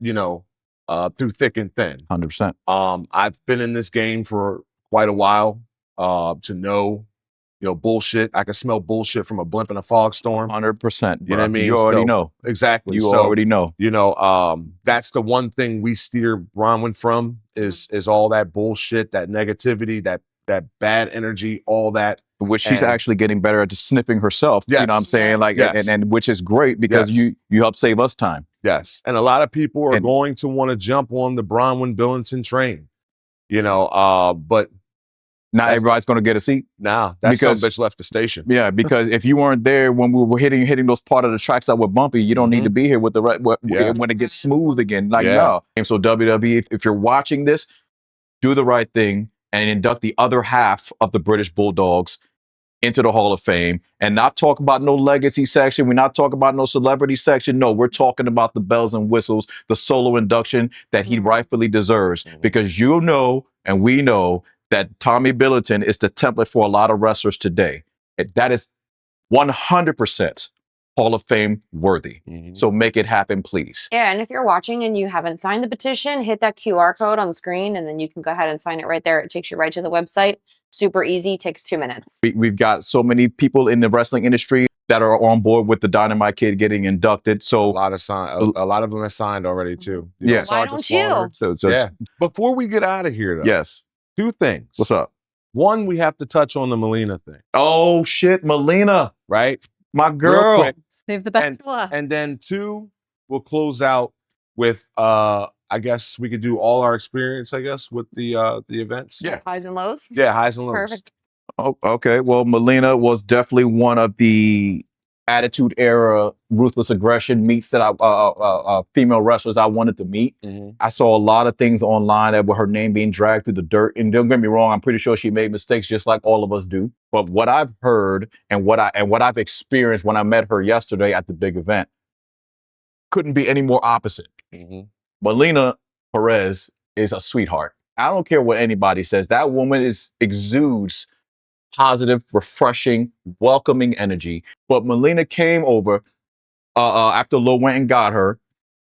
through thick and thin. 100%. I've been in this game for quite a while, to know, bullshit. I can smell bullshit from a blimp in a fog storm. 100%. You know what I mean? You already know. Exactly. You already know. That's the one thing we steer Bronwyne from is all that bullshit, that negativity, that bad energy, all that. Which she's And- actually getting better at just sniffing herself. You know what I'm Yes. saying? Like, Yes. and which is great because Yes. you help save us time. Yes. And a lot of people are And- going to want to jump on the Bronwyne Billington train, but Not everybody's going to get a seat. nah, that son of Because- a bitch left the station. Yeah, because if you weren't there when we were hitting those part of the tracks that were bumpy, you don't need to be here with the right Yeah. when it gets smooth again. Like, Yeah. no. And so WWE, if you're watching this, do the right thing and induct the other half of the British Bulldogs into the Hall of Fame, and not talk about no legacy section. We're not talking about no celebrity section. No, we're talking about the bells and whistles, the solo induction that he rightfully deserves. Because and we know that Tommy Billington is the template for a lot of wrestlers today. That is 100% Hall of Fame worthy. So make it happen, please. Yeah, and if you're watching and you haven't signed the petition, hit that QR code on the screen, and then you can go ahead and sign it right there. It takes you right to the website. Super easy, takes 2 minutes. We've got so many people in the wrestling industry that are on board with the Dynamite Kid getting inducted. A So lot of them have signed already too. Yeah. Why Sergeant don't you? Slaughter. so Yeah. Before we get out of here, though, yes. 2 things. What's up? One, we have to touch on the Melina thing, Oh shit, Melina, right? my Real girl. quick. Save the best for last. And then 2, we'll close out with I guess we could do all our experience, I guess, with the events. Yeah. Highs and lows. Yeah, highs and lows. Perfect. Oh, okay. Well, Melina was definitely one of the Attitude Era, ruthless aggression meets that female wrestlers I wanted to meet. I saw a lot of things online that with her name being dragged through the dirt. And don't get me wrong, I'm pretty sure she made mistakes just like all of us do. But what I've heard and what I've experienced when I met her yesterday at the big event couldn't be any more opposite. Melina Perez is a sweetheart. I don't care what anybody says. That woman exudes positive, refreshing, welcoming energy. But Melina came over after Lil went and got her,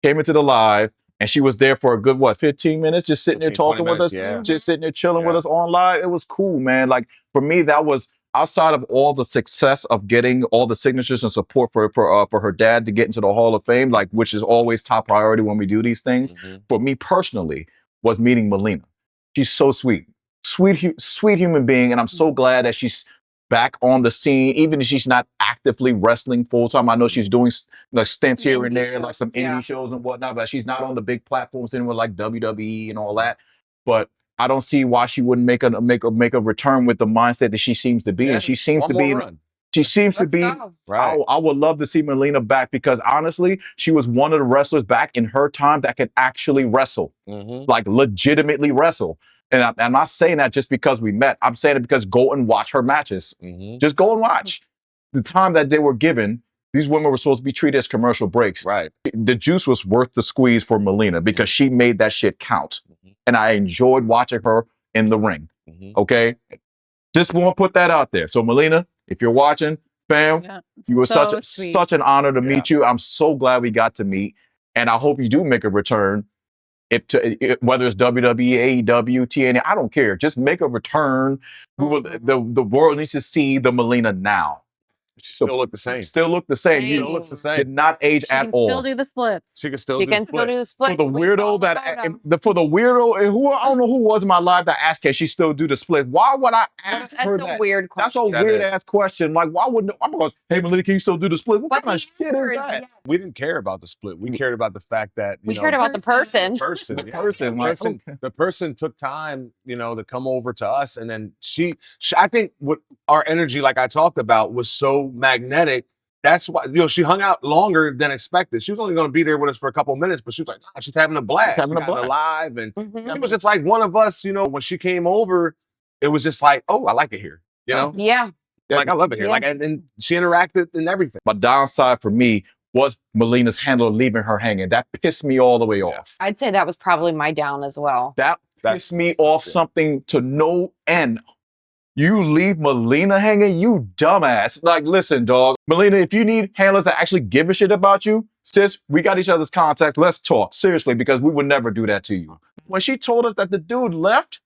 came into the live, and she was there for a good, 15 minutes, just sitting there 15, 20 talking with us, minutes, yeah. just sitting there chilling with Yeah. us on live. It was cool, man. Like, for me, that was outside of all the success of getting all the signatures and support for her dad to get into the Hall of Fame, like, which is always top priority when we do these things. For me personally, was meeting Melina. She's so sweet. Sweet human being, and I'm so glad that she's back on the scene, even if she's not actively wrestling full time. I know she's doing stints here and Indie there, like some shows, yeah. indie shows and whatnot, but she's not on the big platforms anymore like WWE and all that. But I don't see why she wouldn't make a return with the mindset that she seems to be, Yeah, and she seems one to be. more run. She seems to Let's be. go. Right. I would love to see Melina back because honestly, she was one of the wrestlers back in her time that could actually wrestle, like legitimately wrestle. And I'm not saying that just because we met. I'm saying it because go and watch her matches. Just go and watch. The time that they were given, these women were supposed to be treated as commercial breaks. Right. The juice was worth the squeeze for Melina because she made that shit count. And I enjoyed watching her in the ring. Okay? Just want to put that out there. So Melina, if you're watching, fam, Yeah, you were so sweet. such an honor to meet you. I'm so glad we got to meet. And I hope you do make a return. Whether it's WWE, AEW, TNA, I don't care. Just make a return. The world needs to see the Melina now. She still look the same. Still look the same. Same. You Still looks the same. did not age She at can all. still do the splits. She can still You do can the still split. do the split. For the We saw weirdo the that photo. for the weirdo who I don't know who was in my life that asked, can she still do the split? Why would I ask That's her a that? weird That's question. a weird ass question. Like, why wouldn't I'm going? Hey, Melina, can you still do the split? What But kind of the shit is answer is that? yes. We didn't care about the split. We cared about the fact that We cared about the person. the Like, the person took time, to come over to us, and then she I think what our energy, like I talked about, was so magnetic that's why, she hung out longer than expected. She was only going to be there with us for a couple of minutes, but she was like, nah, she's having a blast. She's having a We got blast. alive. And Mhm. it was just like one of us, when she came over, it was just like, oh, I like it here. Yeah. Like, I love it here. Yeah. Like, and she interacted and everything. My downside for me was Melina's handler leaving her hanging. That pissed me all the way off. I'd say that was probably my down as well. That pissed me off something to no end. You leave Melina hanging, you dumbass. Like, listen, dog. Melina, if you need handlers that actually give a shit about you, sis, we got each other's contact. Let's talk. Seriously, because we would never do that to you. When she told us that the dude left,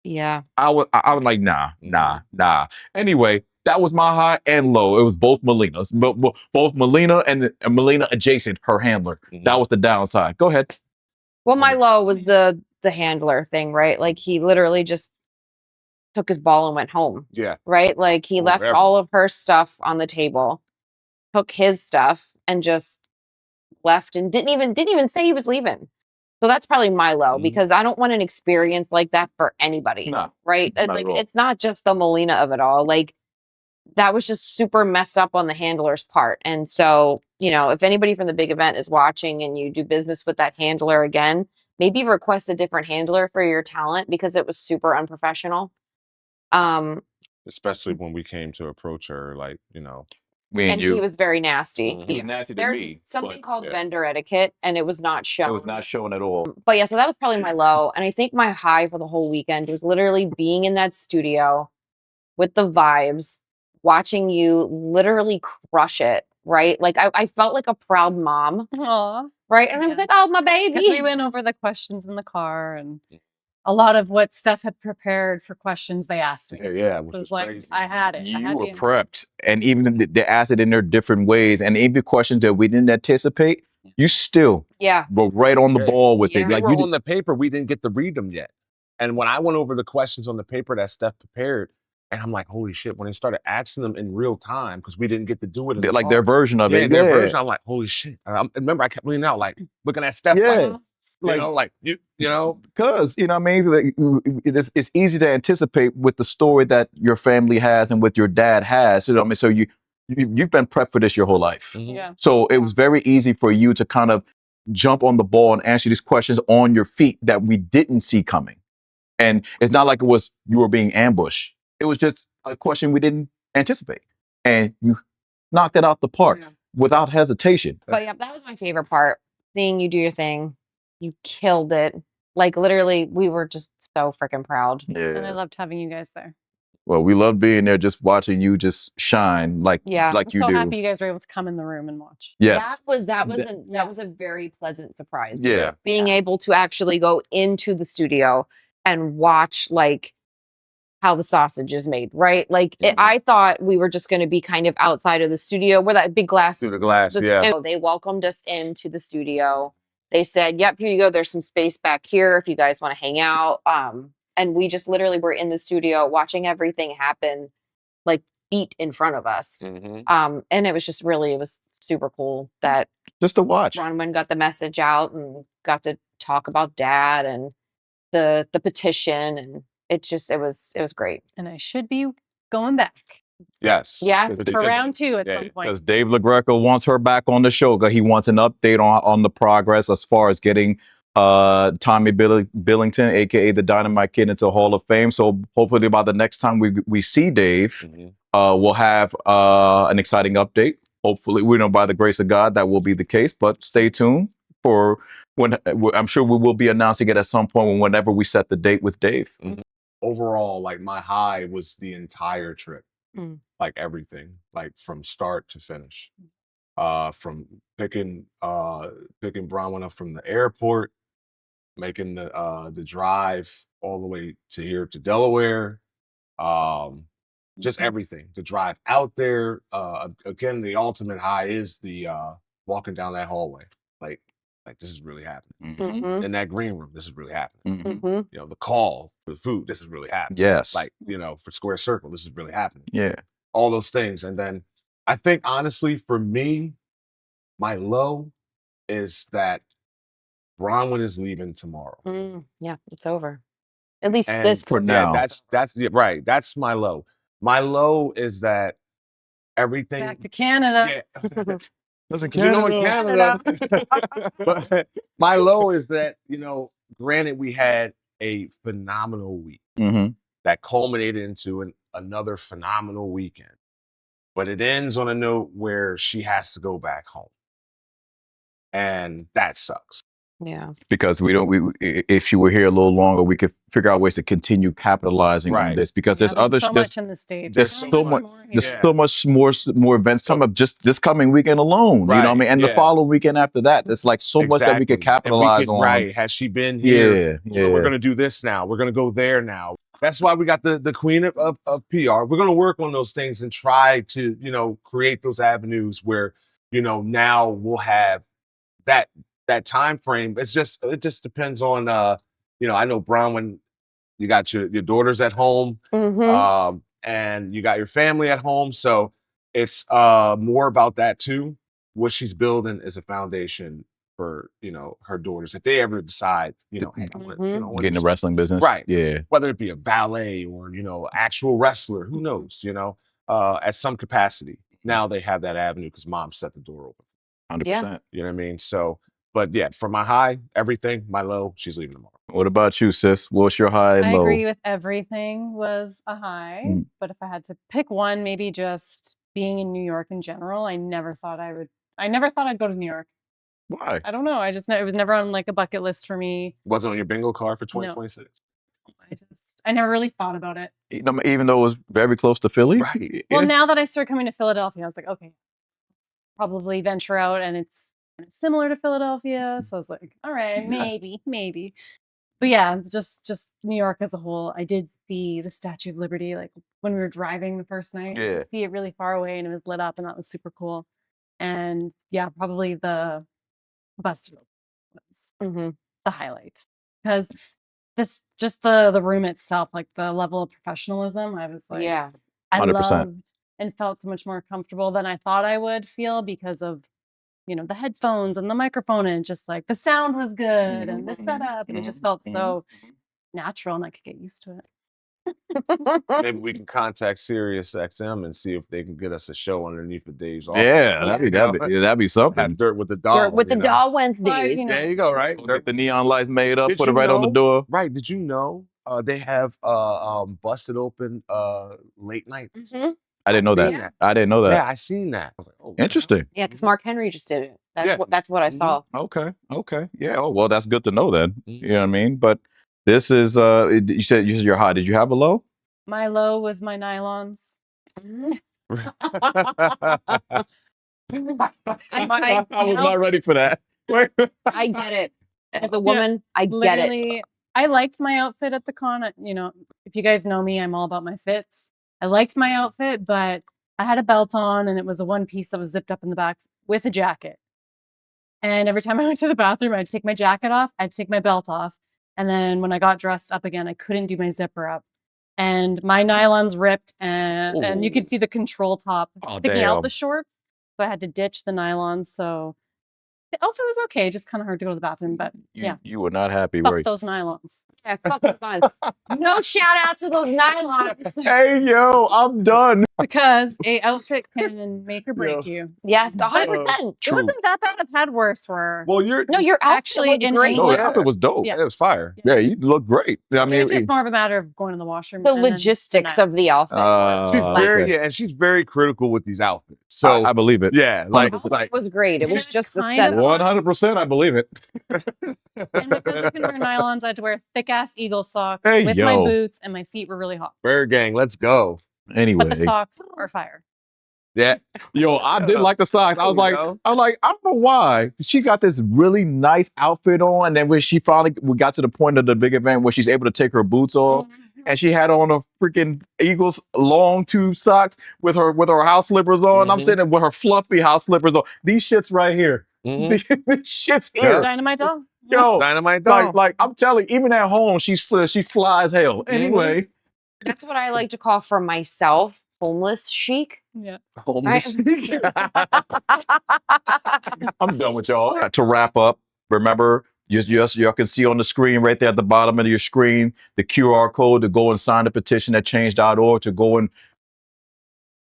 Yeah. I was like, nah. Anyway, that was my high and low. It was both Melina's. Both Melina and Melina adjacent, her handler. That was the downside. Go ahead. Well, my low was the handler thing, right? Like he literally just took his ball and went home. Yeah. Right? Like he left Whatever. all of her stuff on the table, took his stuff and just left and didn't even say he was leaving. So that's probably my low because I don't want an experience like that for anybody. No, right? not Like at all. it's not just the Melina of it all. Like that was just super messed up on the handler's part. And so, if anybody from the big event is watching and you do business with that handler again, maybe request a different handler for your talent because it was super unprofessional. Especially when we came to approach her, like, Me And he was very nasty. Mhm. He was nasty to There's me. something but called yeah. vendor etiquette, and it was not shown. It was not showing at all. But yeah, so that was probably my low. And I think my high for the whole weekend was literally being in that studio with the vibes, watching you literally crush it, right? Like I felt like a proud mom, Aw. right? And I was Yeah. like, oh, my baby. Because we went over the questions in the car and a lot of what Steph had prepared for questions they asked me. Yeah. So it's like, I had it. I You had were the info. prepped, and even they asked it in their different ways, and even questions that we didn't anticipate, you still Yeah. were right on the Yeah. ball with Yeah. it. They Like were you on the paper, we didn't get to read them yet. And when I went over the questions on the paper that Steph prepared, and I'm like, holy shit, when they started asking them in real time, because we didn't get to do it in the like their car. version of Yeah, it. their version, I'm like, holy shit. Remember, I kept leaning out, like, looking at Steph, Yeah. like, you know? Because I mean, like, it's easy to anticipate with the story that your family has and what your dad has. I mean, so you've been prepped for this your whole life. Mhm. Yeah. So it was very easy for you to kind of jump on the ball and answer these questions on your feet that we didn't see coming. And it's not like it was you were being ambushed. It was just a question we didn't anticipate, and you knocked it out the park Yeah. without hesitation. But yeah, that was my favorite part. Seeing you do your thing. You killed it. Like literally, we were just so freaking proud. And I Yeah. loved having you guys there. Well, we love being there, just watching you just shine like Yeah. like I'm you so do. happy you guys were able to come in the room and watch. Yes. That was Yeah. a very pleasant surprise. Yeah. Being able to actually go into the studio and watch like how the sausage is made, right? Like I thought we were just going to be kind of outside of the studio where that big glass. Through the glass, yeah. And they welcomed us into the studio. They said, "Yep, here you go. There's some space back here if you guys want to hang out." And we just literally were in the studio watching everything happen, like feet in front of us. Mhm. And it was just really, it was super cool that Just to watch. Bronwyne got the message out and got to talk about dad and the petition, and it was great. And I should be going back Yes. Yeah. for round 2 at Yeah, some point. Because Dave LaGreca wants her back on the show. 'Cause he wants an update on the progress as far as getting Tommy Billington, aka the Dynamite Kid, into Hall of Fame. So hopefully by the next time we see Dave, Mhm. we'll have an exciting update. Hopefully, we know by the grace of God that will be the case. But stay tuned for when I'm sure we will be announcing it at some point whenever we set the date with Dave. Overall, like my high was the entire trip. Mm. Like everything, like from start to finish. From picking Bronwyne up from the airport, making the drive all the way to here to Delaware. Just everything. The drive out there. Again, the ultimate high is the walking down that hallway. Like this is really happening. Mhm. In that green room, this is really happening. Mhm. The call for the food, this is really happening. Yes. Like, for Square Circle, this is really happening. Yeah. All those things. And then I think honestly, for me, my low is that Bronwyne is leaving tomorrow. Yeah, it's over. At least And this for time. now. that's right. That's my low. My low is that everything. Back to Canada. Yeah. Listen, You know, in Canada. But my low is that, granted, we had a phenomenal week Mm-hmm. that culminated into another phenomenal weekend. But it ends on a note where she has to go back home. And that sucks. Yeah. Because if she were here a little longer, we could figure out ways to continue capitalizing on Right. this. Because Yeah, there's other so much in the States. there's so so much much- more there's here. so much more events So- come up just this coming weekend alone. You know what I Right, mean? And the yeah. following weekend after that, it's like so much that we could Exactly. And we capitalize could- on. Right. Has she been here? Yeah, We're yeah. going to do this now. We're going to go there now. That's why we got the queen of PR. We're going to work on those things and try to, create those avenues where, now we'll have that time frame. It just depends on, I know Bronwyne, you got your daughters at home, Mhm. and you got your family at home. So it's more about that too. What she's building is a foundation for, her daughters. If they ever decide, hey, I want, Mhm. I want Get in to the wrestling business. Right. Yeah. whether it be a ballet or actual wrestler, who knows, at some capacity. Now they have that avenue because mom set the door open. 100%. You know what I mean? So, but yeah, for my high, everything, my low, she's leaving tomorrow. What about you, sis? What's your high and I low? agree with everything was a high, Mm. but if I had to pick one, maybe just being in New York in general, I never thought I'd go to New York. Why? I don't know. It was never on like a bucket list for me. Wasn't on your bingo card for 2026. I never really thought about it. Even though it was very close to Philly? Right. Well, now that I started coming to Philadelphia, I was like, okay, probably venture out, and it's similar to Philadelphia. So I was like, all right, maybe. But yeah, just New York as a whole. I did see the Statue of Liberty, like when we were driving the first night. I Yeah. could see it really far away, and it was lit up, and that was super cool. And yeah, probably the Busted Open was Mhm. the highlight, because the room itself, like the level of professionalism, I was like, Yeah. I 100%. loved and felt so much more comfortable than I thought I would feel because of the headphones and the microphone, and just like the sound was good and the setup, and it just felt so natural, and I could get used to it. Maybe we can contact SiriusXM and see if they can get us a show underneath the Dave's office. Yeah, that'd be something. Have Dirt with the Doll. Dirt with the Doll Wednesdays. you know. There you go, right? Get the neon lights made up, Did put it you right on the know- door. Right. Did you know they have Busted Open late nights? Mhm. I didn't know seen that. I didn't know that. Yeah, I seen that. I was like, oh, Interesting. Yeah, because Mark Henry just did it. Yeah. That's what I saw. Okay. Yeah. Oh, well, that's good to know then. Mhm. You know what I mean? But this is you said your high. Did you have a low? My low was my nylons. I was not ready for that. I get it. As a woman, I get it. Literally, I liked my outfit at the con. If you guys know me, I'm all about my fits. I liked my outfit, but I had a belt on, and it was a one piece that was zipped up in the back with a jacket. And every time I went to the bathroom, I'd take my jacket off, I'd take my belt off, and then when I got dressed up again, I couldn't do my zipper up. And my nylons ripped, and you could see the control top sticking out the shorts. So I had to ditch the nylons. So the outfit was okay, just kind of hard to go to the bathroom. But yeah, You were not happy, fuck were you? those nylons. Yeah, fuck those nylons. No shout out to those nylons. Hey, yo, I'm done. Because a outfit can make or break you. Yes, But 100%. It wasn't that bad. I've had worse where Well, you're No, your Actually, actually in great. No, England- the outfit was dope. Yeah. it was fire. Yeah, you look great. I it was mean, just more of a matter of going to the washroom. The and then logistics the of the outfit. She's very okay. and she's very critical with these outfits. So I believe it. yeah, like It was great. It was just the Kind of setup. 100%, I believe it. And if I couldn't wear nylons, I had to wear thick ass eagle socks Hey, with my yo. boots, and my feet were really hot. Bird Gang, let's go. Anyway, But the socks are fire. Yeah. yo, I did like the socks. I was There like, we go. I don't know why. She got this really nice outfit on, and then when we got to the point of the big event where she's able to take her boots off, and she had on a freaking Eagles long tube socks with her house slippers on. I'm Mhm. sitting there with her fluffy house slippers on. These shits right here. Mhm. These shits here. Dynamite Doll. Yo, Dynamite Doll. like I'm telling you, even at home, she fly as hell. Anyway, That's what I like to call for myself homeless chic. Yeah. Homeless. I'm done with y'all. To wrap up, remember, y'all can see on the screen right there at the bottom of your screen the QR code to go and sign the petition at change.org to go and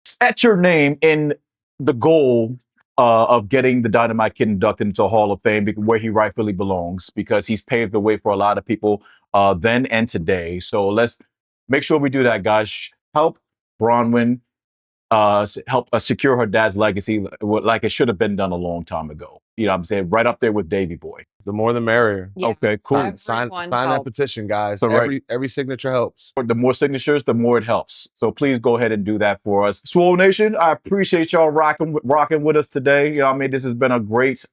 set your name in the goal of getting the Dynamite Kid inducted into Hall of Fame where he rightfully belongs, because he's paved the way for a lot of people then and today. So let's make sure we do that, guys. Help Bronwyne help secure her dad's legacy like it should have been done a long time ago. You know what I'm saying? Right up there with Davy Boy. The more the merrier. Yeah. Okay, cool. Sign Everyone that help. petition, guys. So, right. Every signature helps. The more signatures, the more it helps. So please go ahead and do that for us. Swoh Nation, I appreciate y'all rocking with us today. You know what I mean? This has been a great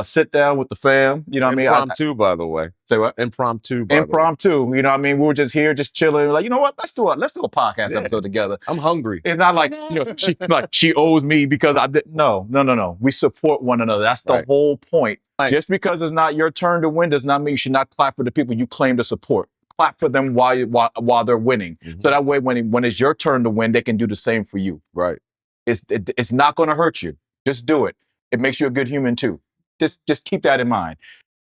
sit down with the fam. You know what I mean? Impromptu, by the way. Say what? Impromptu, by the way. Impromptu. You know what I mean? We were just here, just chilling. Like, you know what? Let's do a podcast episode together. I'm hungry. It's not like, you know, she owes me because I did. No. We support one another. That's the whole point. Just because it's not your turn to win does not mean you should not clap for the people you claim to support. Clap for them while they're winning. Mm-hmm. So that way, when it's your turn to win, they can do the same for you. Right. It's not going to hurt you. Just do it. It makes you a good human too. Just keep that in mind.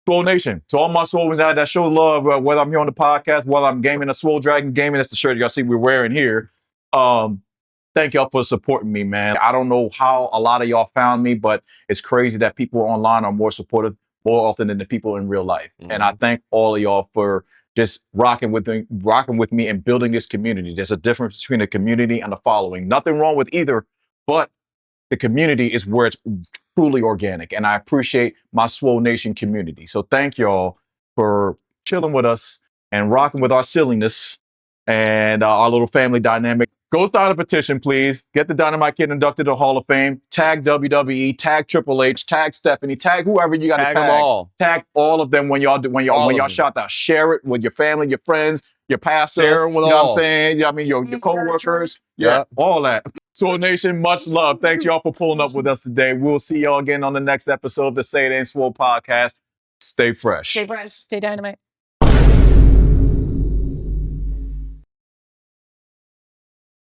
Swoh Nation, to all my Swohs out that show love, whether I'm here on the podcast, whether I'm gaming a Swoh Dragon gaming, that's the shirt y'all see we're wearing here. Thank y'all for supporting me, man. I don't know how a lot of y'all found me, but it's crazy that people online are more supportive more often than the people in real life. Mm-hmm. And I thank all of y'all for just rocking with me and building this community. There's a difference between a community and a following. Nothing wrong with either, but the community is where it's truly organic. And I appreciate my Swoh Nation community. So thank y'all for chilling with us and rocking with our silliness and our little family dynamic. Go sign a petition, please. Get the Dynamite Kid inducted to the Hall of Fame. Tag WWE, tag Triple H, tag Stephanie, tag whoever you got to tag. Them all. Tag all of them when y'all shout out. Share it with your family, your friends, your pastor. Share them with all. You know what I'm saying? I mean, your co-workers. Yeah, all that. Swoh Nation, much love. Thanks y'all for pulling up with us today. We'll see y'all again on the next episode of the Say It Ain't Swoh podcast. Stay fresh. Stay fresh. Stay dynamite.